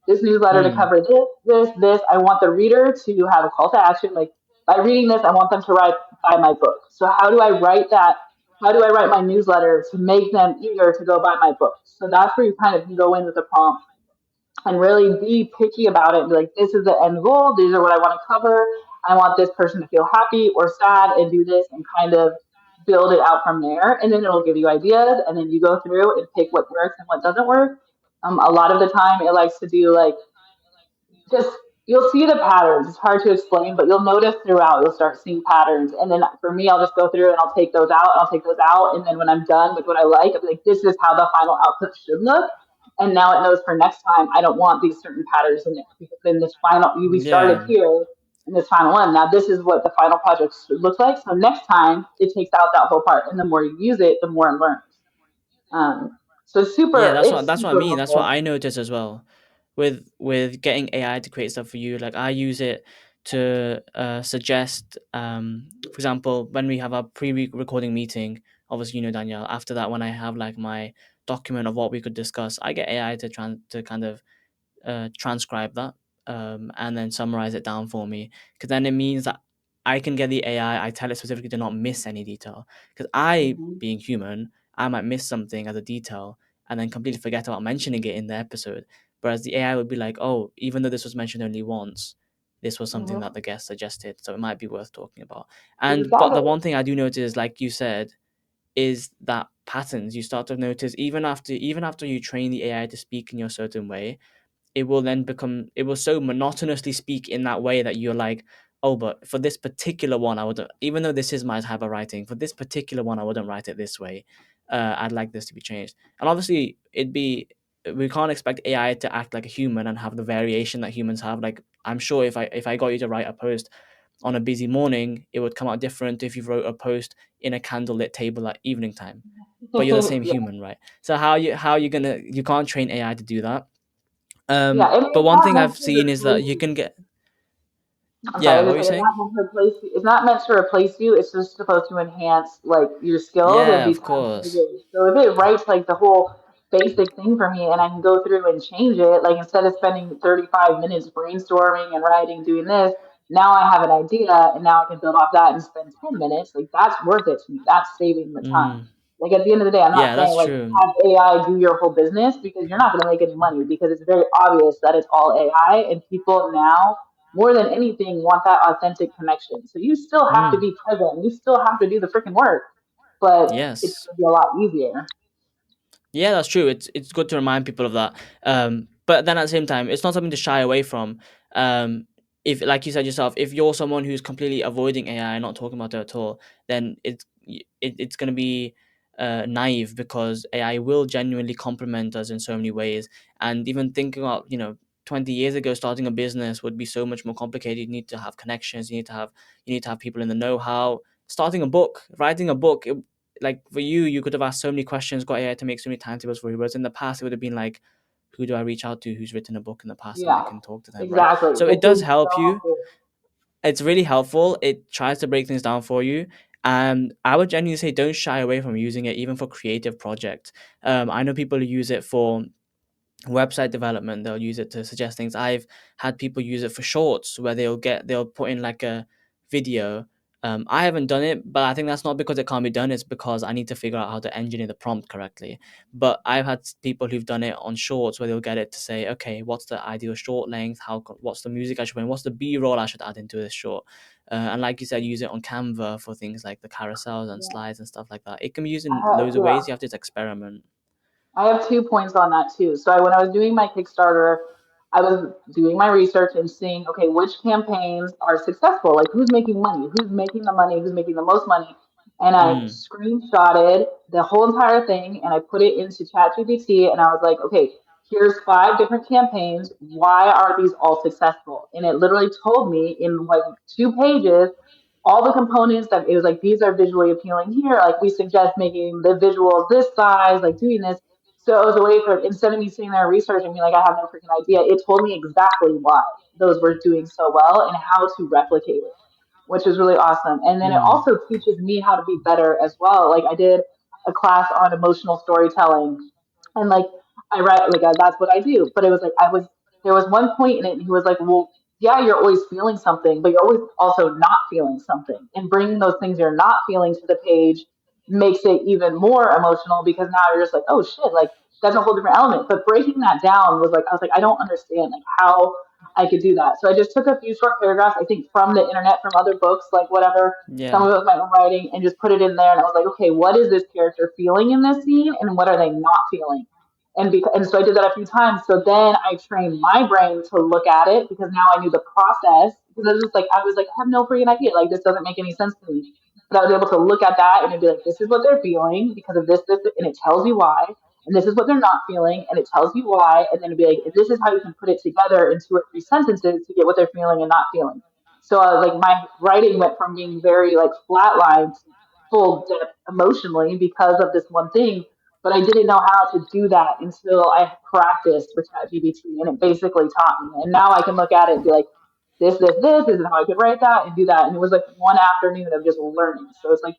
this newsletter to Mm. cover this, this, this. I want the reader to have a call to action. Like, by reading this, I want them to buy my book. So, how do I write that? How do I write my newsletter to make them eager to go buy my book? So, that's where you kind of go in with a prompt and really be picky about it and be like, this is the end goal. These are what I want to cover. I want this person to feel happy or sad and do this and kind of build it out from there. And then it'll give you ideas. And then you go through and pick what works and what doesn't work. A lot of the time, it likes to do like just you'll see the patterns. It's hard to explain, but you'll notice throughout. You'll start seeing patterns, and then for me, I'll just go through and I'll take those out. And I'll take those out, and then when I'm done with what I like, I'll be like, "This is how the final output should look." And now it knows for next time I don't want these certain patterns in it because then this final we started Yeah. here in this final one. Now this is what the final project should look like. So next time it takes out that whole part, and the more you use it, the more it learns. So Yeah, it's that's what I super mean. That's what helpful. I notice as well. With getting AI to create stuff for you, like I use it to suggest for example, when we have our pre-recording meeting, obviously Danielle, after that when I have like my document of what we could discuss, I get AI to kind of transcribe that and then summarize it down for me. Because then it means that I can get the AI, I tell it specifically to not miss any detail. Because I, Hmm. being human, I might miss something as a detail and then completely forget about mentioning it in the episode. Whereas the AI would be like, oh, even though this was mentioned only once, this was something that Hmm. the guest suggested, so it might be worth talking about. And but the Exactly. one thing I do notice, is, like you said, is that patterns you start to notice even after you train the AI to speak in your certain way, it will so monotonously speak in that way that you're like, oh, but for this particular one I wouldn't, even though this is my type of writing, for this particular one I wouldn't write it this way. I'd like this to be changed. And obviously we can't expect AI to act like a human and have the variation that humans have. Like, I'm sure if I got you to write a post on a busy morning, it would come out different if you wrote a post in a candlelit table at evening time. But you're the same Yeah. human, right? So how you gonna, you can't train AI to do that. Yeah, and But it's one not thing meant I've to seen is that replace you you. can get, I'm sorry, yeah, I what was were you just saying saying? it's not meant to replace you. It's just supposed to enhance like your skills and Yeah, be of times 2 course. good. So if it writes like the whole basic thing for me and I can go through and change it, like instead of spending 35 minutes brainstorming and writing, doing this, now I have an idea and now I can build off that and spend 10 minutes. Like that's worth it to me. That's saving the time. Mm, Like at the end of the day, I'm not yeah, saying that's like true. have AI do your whole business because you're not going to make any money because it's very obvious that it's all AI and people now more than anything want that authentic connection. So you still have to Mm, be present. You still have to do the freaking work, but it's yes. going to be a lot easier. Yeah, that's true. It's good to remind people of that. But then at the same time, it's not something to shy away from. If, like you said yourself, if you're someone who's completely avoiding AI and not talking about it at all, then it's going to be naive, because AI will genuinely complement us in so many ways. And even thinking about, 20 years ago, starting a business would be so much more complicated. You need to have connections. You need to have people in the know-how. Starting a book, writing a book, like for you, you could have asked so many questions, got AI to make so many timetables for you. Whereas in the past, it would have been like, who do I reach out to who's written a book in the past and I Yeah, can talk to them, right? exactly. So it It's does been so help you. helpful. It's really helpful. It tries to break things down for you. And I would genuinely say don't shy away from using it, even for creative projects. I know people who use it for website development. They'll use it to suggest things. I've had people use it for shorts, where they'll put in like a video, I haven't done it, but I think that's not because it can't be done. It's because I need to figure out how to engineer the prompt correctly. But I've had people who've done it on shorts where they'll get it to say, okay, what's the ideal short length? What's the music I should put in? What's the B roll I should add into this short? And like you said, use it on Canva for things like the carousels and Yeah. slides and stuff like that. It can be used I in have, loads of yeah. ways. You have to just experiment. I have 2 points on that too. So when I was doing my Kickstarter, I was doing my research and seeing, okay, which campaigns are successful? Like who's making money? Who's making the money? Who's making the most money? And I Mm, screenshotted the whole entire thing and I put it into ChatGPT and I was like, okay, here's 5 different campaigns. Why are these all successful? And it literally told me in like 2 pages all the components that it was like these are visually appealing here. Like we suggest making the visuals this size, like doing this. So it was a way for instead of me sitting there researching, being like, I have no freaking idea. It told me exactly why those were doing so well and how to replicate it, which is really awesome. And then it mm, also teaches me how to be better as well. Like I did a class on emotional storytelling, and like I write like that's what I do. But it was like I was there was one point in it, and he was like, well, yeah, you're always feeling something, but you're always also not feeling something. And bringing those things you're not feeling to the page makes it even more emotional because now you're just like, oh shit, like that's a whole different element. But breaking that down was like, I was like, I don't understand like how I could do that. So I just took a few short paragraphs, I think from the internet, from other books, like whatever. Some yeah. of it was my own writing, and just put it in there. And I was like, okay, what is this character feeling in this scene, and what are they not feeling? And so I did that a few times. So then I trained my brain to look at it because now I knew the process. Because I was like, I have no freaking idea. Like this doesn't make any sense to me. But I was able to look at that and it'd be like, this is what they're feeling because of this, and it tells you why. And this is what they're not feeling, and it tells you why. And then it'd be like, this is how you can put it together in 2 or 3 sentences to get what they're feeling and not feeling. So like my writing went from being very like flatlined to full depth emotionally because of this one thing, but I didn't know how to do that until I practiced with ChatGPT, and it basically taught me. And now I can look at it and be like, this is how I could write that and do that. And it was like one afternoon of just learning. So it's like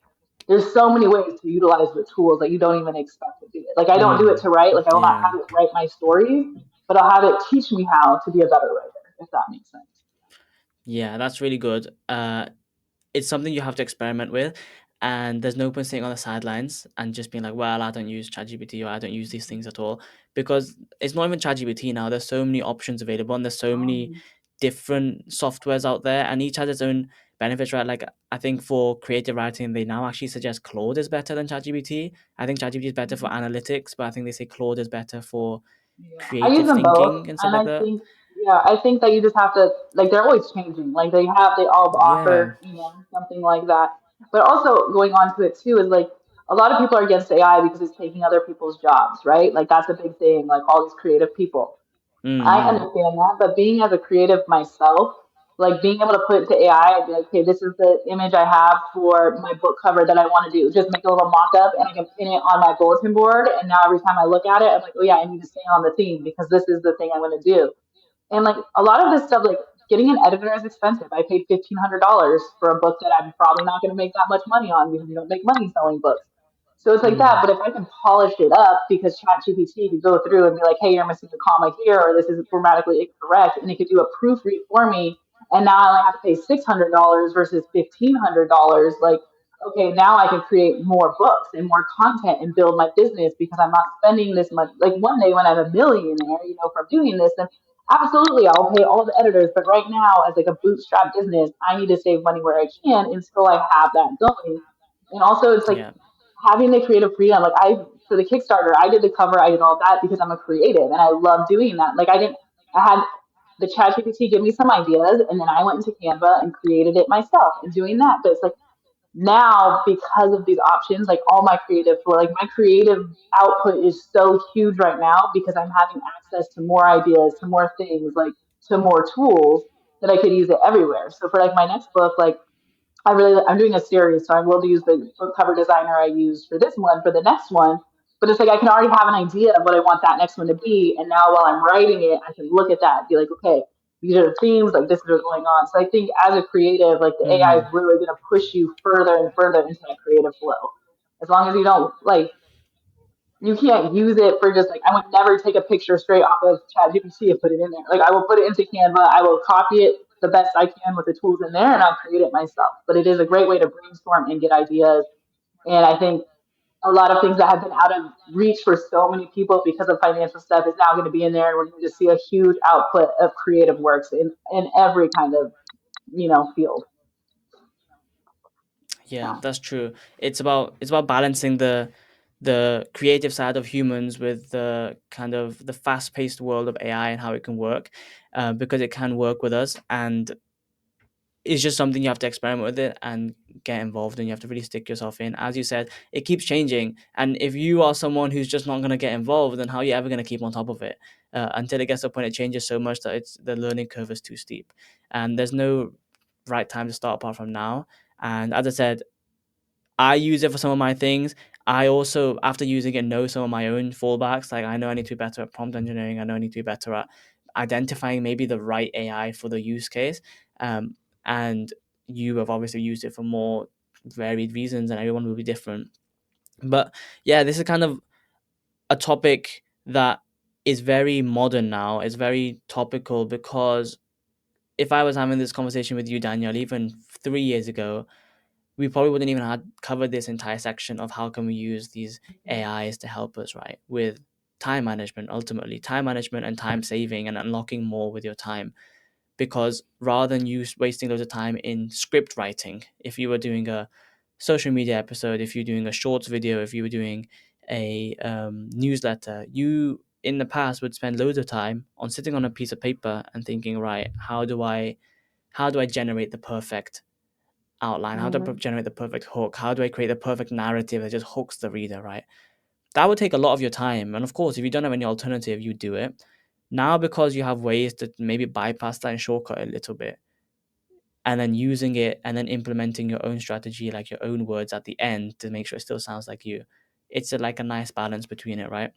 there's so many ways to utilize the tools that you don't even expect to do it. Like I don't do it Mm, to write. Like I will not yeah. have it write my stories, but I'll have it teach me how to be a better writer, if that makes sense. Yeah, that's really good. It's something you have to experiment with, and there's no point sitting on the sidelines and just being like, well, I don't use ChatGPT or I don't use these things at all, because it's not even ChatGPT now. There's so many options available and there's so many Um, different softwares out there, and each has its own benefits, right? Like I think for creative writing they now actually suggest Claude is better than ChatGPT. I think ChatGPT is better for analytics, but I think they say Claude is better for Yeah, I use creative them both, thinking and stuff and like I that. think yeah, I think that you just have to like they're always changing. Like they all Yeah. offer something like that. But also going on to it too is like a lot of people are against AI because it's taking other people's jobs, right? Like that's a big thing. Like all these creative people. I Mm-hmm. understand that, but being as a creative myself, like being able to put it to AI and be like, okay, this is the image I have for my book cover that I want to do. Just make a little mock up and I can pin it on my bulletin board. And now every time I look at it, I'm like, oh yeah, I need to stay on the theme because this is the thing I'm going to do. And like a lot of this stuff, like getting an editor is expensive. I paid $1,500 for a book that I'm probably not going to make that much money on because you don't make money selling books. So it's like that. Mm. But if I can polish it up because ChatGPT could go through and be like, hey, you're missing a comma here, or this is grammatically incorrect, and it could do a proofread for me. And now I only have to pay $600 versus $1,500. Like, okay, now I can create more books and more content and build my business because I'm not spending this much. Like one day when I'm a millionaire, from doing this, then absolutely, I'll pay all the editors. But right now, as like a bootstrap business, I need to save money where I can until I have that going. And also, it's like Yeah. having the creative freedom. Like for the Kickstarter, I did the cover, I did all that because I'm a creative and I love doing that. Like I had the ChatGPT give me some ideas, and then I went into Canva and created it myself and doing that. But it's like now because of these options, like all my creative flow, like my creative output is so huge right now because I'm having access to more ideas, to more things, like to more tools that I could use it everywhere. So for like my next book, like I'm doing a series, so I will use the book cover designer I used for this one for the next one. But it's like I can already have an idea of what I want that next one to be, and now while I'm writing it, I can look at that and be like, okay, these are the themes, like this is what's going on. So I think as a creative, like the AI is Mm. really going to push you further and further into that creative flow. As long as you don't like you can't use it for just like I would never take a picture straight off of ChatGPT and put it in there. Like I will put it into Canva, I will copy it the best I can with the tools in there and I'll create it myself. But it is a great way to brainstorm and get ideas. And I think a lot of things that have been out of reach for so many people because of financial stuff is now going to be in there, and we're going to see a huge output of creative works in every kind of field. Yeah, Yeah. that's true. It's about balancing the creative side of humans with the kind of the fast paced world of AI and how it can work, because it can work with us, and it's just something you have to experiment with it and get involved in. You have to really stick yourself in. As you said, it keeps changing, and if you are someone who's just not going to get involved, then how are you ever going to keep on top of it, until it gets to a point it changes so much that it's the learning curve is too steep, and there's no right time to start apart from now. And as I said, I use it for some of my things. I also, after using it, know some of my own fallbacks. Like I know I need to be better at prompt engineering. I know I need to be better at identifying maybe the right AI for the use case. And you have obviously used it for more varied reasons, and everyone will be different. But yeah, this is kind of a topic that is very modern now. It's very topical because if I was having this conversation with you, Daniel, even 3 years ago, we probably wouldn't even have covered this entire section of how can we use these AIs to help us, right? With time management, ultimately, time management and time saving and unlocking more with your time. Because rather than you wasting loads of time in script writing, if you were doing a social media episode, if you're doing a shorts video, if you were doing a newsletter, you in the past would spend loads of time on sitting on a piece of paper and thinking, right, how do I generate the perfect outline? How do I Hmm. generate the perfect hook? How do I create the perfect narrative that just hooks the reader, right? That would take a lot of your time. And of course, if you don't have any alternative, you do it. Now, because you have ways to maybe bypass that and shortcut it a little bit, and then using it and then implementing your own strategy, like your own words at the end to make sure it still sounds like you. It's like a nice balance between it, right?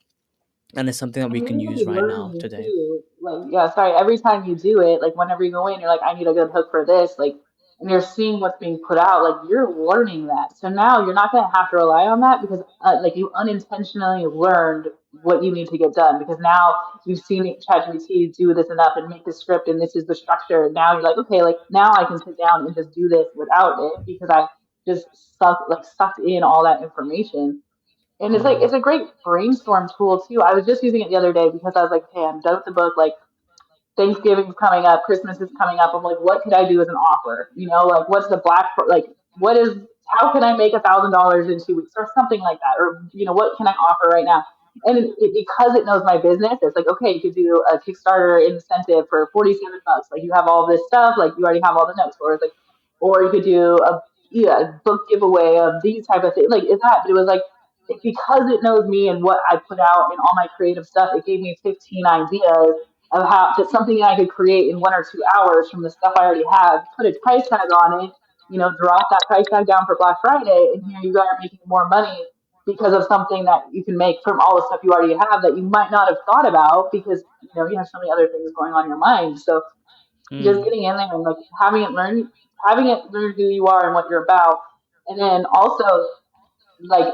And it's something that And we you're can gonna use be right now learning today. too. Like, yeah, sorry, every time you do it, like whenever you go in, you're like, I need a good hook for this, like, and you're seeing what's being put out, like you're learning that. So now you're not gonna have to rely on that because like you unintentionally learned what you need to get done because now you've seen ChatGPT do this enough and make this script and this is the structure. Now you're like, okay, like now I can sit down and just do this without it because I just sucked in all that information. And it's like Mm, it's a great brainstorm tool too. I was just using it the other day because I was like, "Hey, I'm done with the book. Like Thanksgiving's coming up, Christmas is coming up. I'm like, what could I do as an offer? Like what's the like what is how can I make $1,000 in 2 weeks or something like that? Or what can I offer right now?" And because it knows my business, it's like, okay, you could do a Kickstarter incentive for $47. Like you have all this stuff, like you already have all the notes, or it's like, or you could do a book giveaway of these type of things. Like it's that, but it was like because it knows me and what I put out and all my creative stuff, it gave me 15 ideas of how to something I could create in 1 or 2 hours from the stuff I already have, put a price tag on it, drop that price tag down for Black Friday, and here you go, are making more money because of something that you can make from all the stuff you already have that you might not have thought about because you have so many other things going on in your mind. So just mm, getting in there and like having it learn who you are and what you're about, and then also like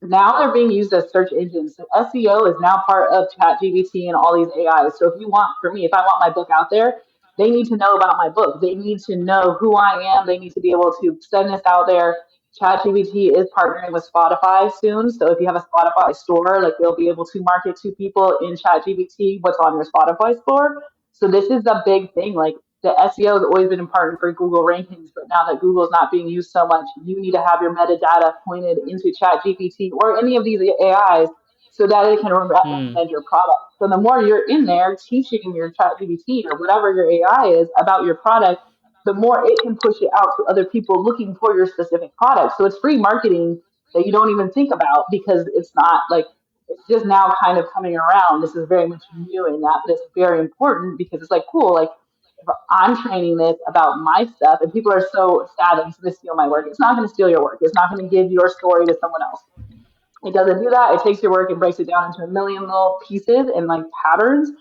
now they're being used as search engines. So SEO is now part of ChatGPT and all these AIs. So if you want, for me, if I want my book out there, they need to know about my book. They need to know who I am. They need to be able to send this out there. ChatGPT is partnering with Spotify soon. So if you have a Spotify store, like they'll be able to market to people in ChatGPT what's on your Spotify store. So this is a big thing. Like the SEO has always been important for Google rankings, but now that Google is not being used so much, you need to have your metadata pointed into ChatGPT or any of these AIs so that it can mm, recommend your product. So the more you're in there teaching your ChatGPT or whatever your AI is about your product, the more it can push it out to other people looking for your specific product. So it's free marketing that you don't even think about because it's not like it's just now kind of coming around. This is very much new in that, but it's very important because it's like cool, like if I'm training this about my stuff and people are so sad that it's going to steal my work, it's not going to steal your work. It's not going to give your story to someone else. It doesn't do that. It takes your work and breaks it down into a million little pieces and like patterns.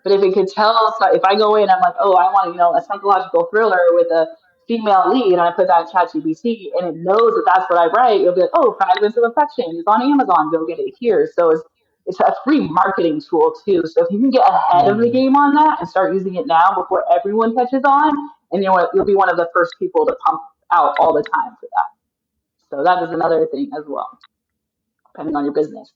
But if it could tell, so if I go in, I'm like, oh, I want a psychological thriller with a female lead, and I put that in ChatGPT, and it knows that that's what I write. It'll be like, oh, Fragments of Affection is on Amazon. Go get it here. So it's it's a free marketing tool too. So if you can get ahead of the Mm. game on that and start using it now before everyone catches on, and you know what, you'll be one of the first people to pump out all the time for that. So that is another thing as well, depending on your business.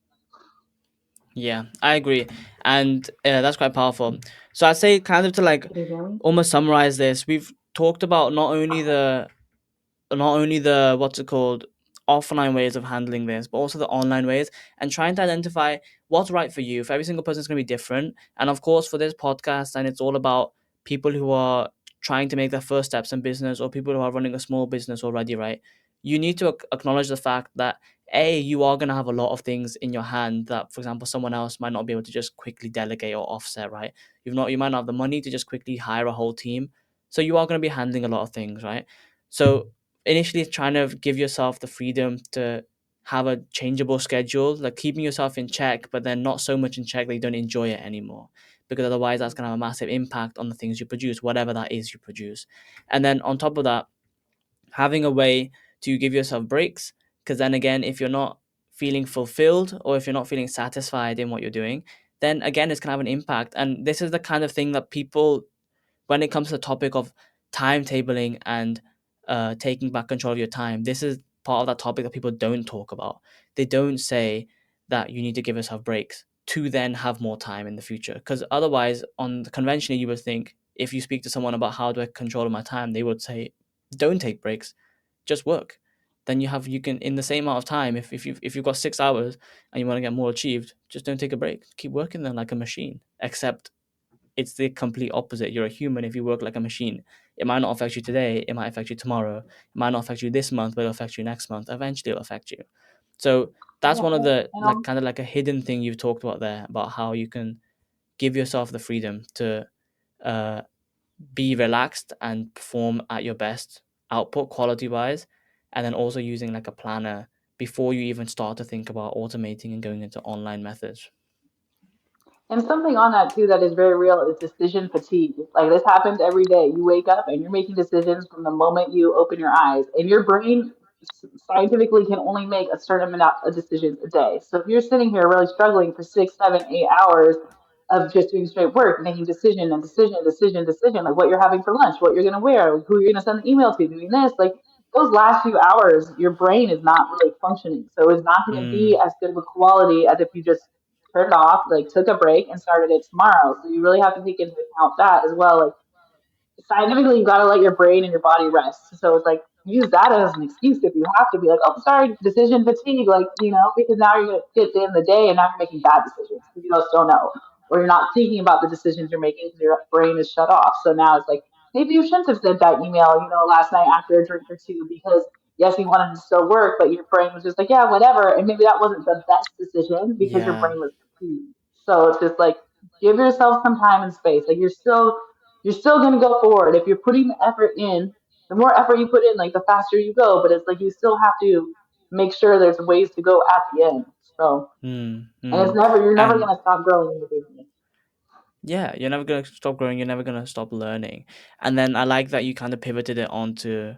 Yeah, I agree, and that's quite powerful. So I'd say, kind of to like Can you hear me? almost summarize this, we've talked about not only the what's it called offline ways of handling this, but also the online ways, and trying to identify what's right for you. For every single person is going to be different, and of course for this podcast, and it's all about people who are trying to make their first steps in business, or people who are running a small business already, right? You need to acknowledge the fact that you are going to have a lot of things in your hand that, for example, someone else might not be able to just quickly delegate or offset, right? You might not have the money to just quickly hire a whole team, so you are going to be handling a lot of things, right? So initially trying to give yourself the freedom to have a changeable schedule, like keeping yourself in check, but then not so much in check that you don't enjoy it anymore. Because otherwise that's gonna have a massive impact on the things you produce, whatever that is you produce. And then on top of that, having a way to give yourself breaks. Because then again, if you're not feeling fulfilled or if you're not feeling satisfied in what you're doing, then again it's gonna have an impact. And this is the kind of thing that people, when it comes to the topic of timetabling and taking back control of your time, this is part of that topic that people don't talk about. They don't say that you need to give yourself breaks to then have more time in the future. Because otherwise, on the conventionally, you would think if you speak to someone about how do I control my time, they would say, don't take breaks, just work. Then you can in the same amount of time. If you've got 6 hours and you want to get more achieved, just don't take a break. Keep working then like a machine. Except it's the complete opposite. You're a human if you work like a machine. It might not affect you today, it might affect you tomorrow, it might not affect you this month, but it'll affect you next month. Eventually it'll affect you. So that's Yeah, one of the and like kind of like a hidden thing you've talked about there about how you can give yourself the freedom to uh, be relaxed and perform at your best output quality wise, and then also using like a planner before you even start to think about automating and going into online methods. And something on that too that is very real is decision fatigue. Like this happens every day. You wake up and you're making decisions from the moment you open your eyes, and your brain scientifically can only make a certain amount of decisions a day. So if you're sitting here really struggling for 6, 7, 8 hours of just doing straight work, making decision and decision, decision, decision, like what you're having for lunch, what you're going to wear, who you're going to send the email to, doing this, like those last few hours, your brain is not really functioning. So it's not going to be Mm, as good of a quality as if you just turned off, like took a break and started it tomorrow. So you really have to take into account that as well. Like scientifically, you got to let your brain and your body rest. So it's like use that as an excuse if you have to be like, oh, sorry, decision fatigue, like because now you're gonna get to the end of the day and now you're making bad decisions because you just don't know, or you're not thinking about the decisions you're making because your brain is shut off. So now it's like maybe you shouldn't have sent that email, last night after a drink or two because yes, you wanted to still work, but your brain was just like, yeah, whatever, and maybe that wasn't the best decision because your yeah. brain was fatigued. So it's just like give yourself some time and space. Like you're still going to go forward. If you're putting the effort in, the more effort you put in, like the faster you go. But it's like you still have to make sure there's ways to go at the end. So, Mm, and mm. you're never And going to stop growing in the business. yeah, you're never gonna stop growing. You're never gonna stop learning. And then I like that you kind of pivoted it onto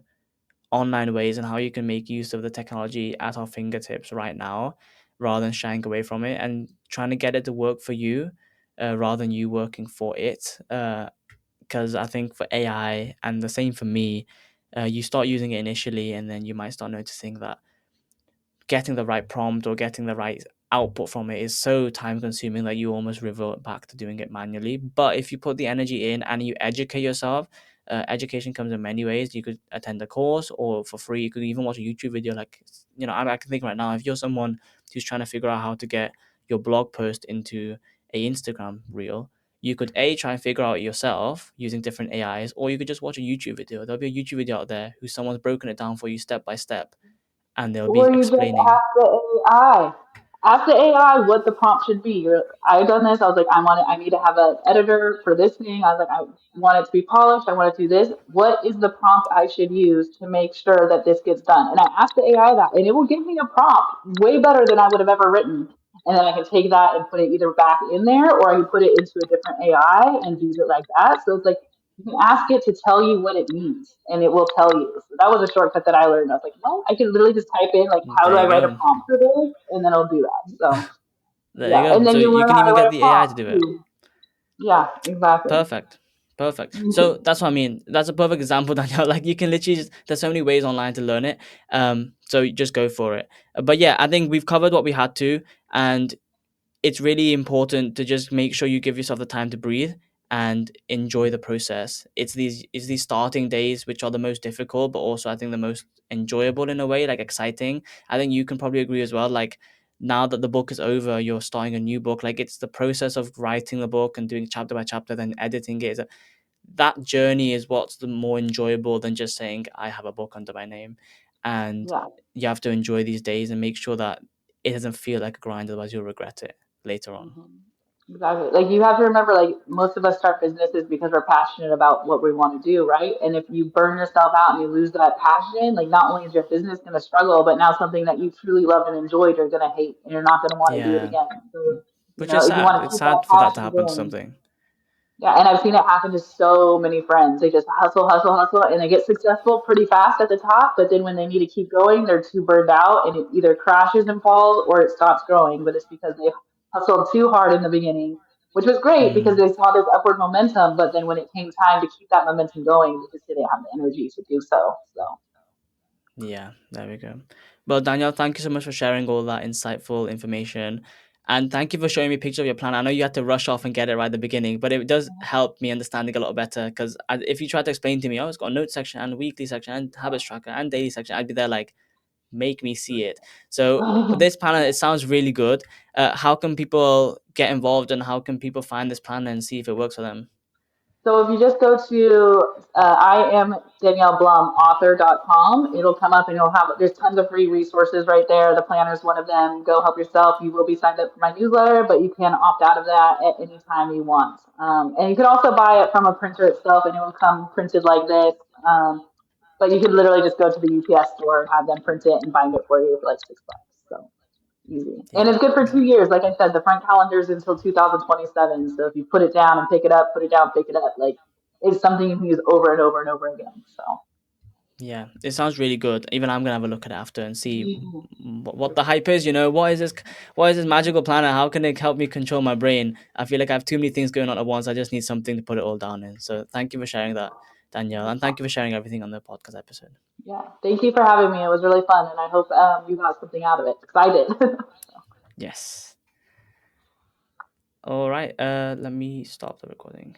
online ways and how you can make use of the technology at our fingertips right now, rather than shying away from it and trying to get it to work for you, rather than you working for it. Because I think for AI and the same for me, you start using it initially, and then you might start noticing that getting the right prompt or getting the right output from it is so time consuming that you almost revert back to doing it manually. But if you put the energy in and you educate yourself, education comes in many ways. You could attend a course, or for free you could even watch a YouTube video. Like, I can think right now, if you're someone who's trying to figure out how to get your blog post into a Instagram reel, you could try and figure out yourself using different AIs, or you could just watch a YouTube video. There'll be a YouTube video out there who someone's broken it down for you step by step, and they'll be Or you just explaining. ask the AI. Ask the AI what the prompt should be. I've done this. I was like, I need to have an editor for this thing. I was like, I want it to be polished. I want to do this. What is the prompt I should use to make sure that this gets done? And I asked the AI that, and it will give me a prompt way better than I would have ever written. And then I can take that and put it either back in there, or I can put it into a different AI and use it like that. So it's like you can ask it to tell you what it needs, and it will tell you. So that was a shortcut that I learned. I was like, well, I can literally just type in like, how do There I you write a go. prompt for this, and then it'll do that. So There you Yeah, go. and So then you you learn can how to even wear get a the AI prompt to do it. too. Yeah, exactly. Perfect. Perfect. So that's what I mean. That's a perfect example, Danielle. Like you can literally just, there's so many ways online to learn it. So you just go for it. But yeah, I think we've covered what we had to, and it's really important to just make sure you give yourself the time to breathe and enjoy the process. It's these starting days which are the most difficult, but also I think the most enjoyable in a way, like exciting. I think you can probably agree as well. Like now that the book is over, you're starting a new book. Like it's the process of writing the book and doing chapter by chapter, then editing it. That journey is what's the more enjoyable than just saying I have a book under my name. And Yeah. you have to enjoy these days and make sure that it doesn't feel like a grind, otherwise you'll regret it later on. Mhm. Exactly. Like you have to remember, like most of us start businesses because we're passionate about what we want to do, right? And if you burn yourself out and you lose that passion, like not only is your business going to struggle, but now something that you truly loved and enjoyed, you're going to hate and you're not going to want to do it Yeah, again. So, which is if you sad. want to It's keep that sad for that to passion happen to going, something. yeah, and I've seen it happen to so many friends. They just hustle, hustle, hustle, and they get successful pretty fast at the top. But then when they need to keep going, they're too burned out, and it either crashes and falls or it stops growing. But it's because they hustled too hard in the beginning, which was great because Mm, they saw this upward momentum. But then when it came time to keep that momentum going, they just didn't have the energy to do so. So, yeah, there we go. Well, Danielle, thank you so much for sharing all that insightful information. And thank you for showing me a picture of your plan. I know you had to rush off and get it right at the beginning, but it does help me understanding a lot better. Because if you try to explain to me, oh, it's got a note section and a weekly section and habits tracker and daily section, I'd be there like, make me see it. So with this planner, it sounds really good. How can people get involved and how can people find this planner and see if it works for them? So if you just go to I am Danielle Blum author.com, it'll come up and you'll have there's tons of free resources right there. The planner is one of them. Go help yourself. You will be signed up for my newsletter, but you can opt out of that at any time you want. And you can also buy it from a printer itself, and it will come printed like this. But you can literally just go to the UPS store and have them print it and bind it for you for like $6. So easy. And Yeah, it's good for yeah. 2 years. Like I said, the front calendar is until 2027. So if you put it down and pick it up, put it down, pick it up, like it's something you can use over and over and over again. So Yeah, it sounds really good. Even I'm gonna have a look at it after and see mhm. what the hype is. You know, what is this? What is this magical planner? How can it help me control my brain? I feel like I have too many things going on at once. I just need something to put it all down in. So thank you for sharing that, Danielle, and thank you for sharing everything on the podcast episode. Yeah. Thank you for having me. It was really fun. And I hope you got something out of it because I did. Yes. All right. Let me stop the recording.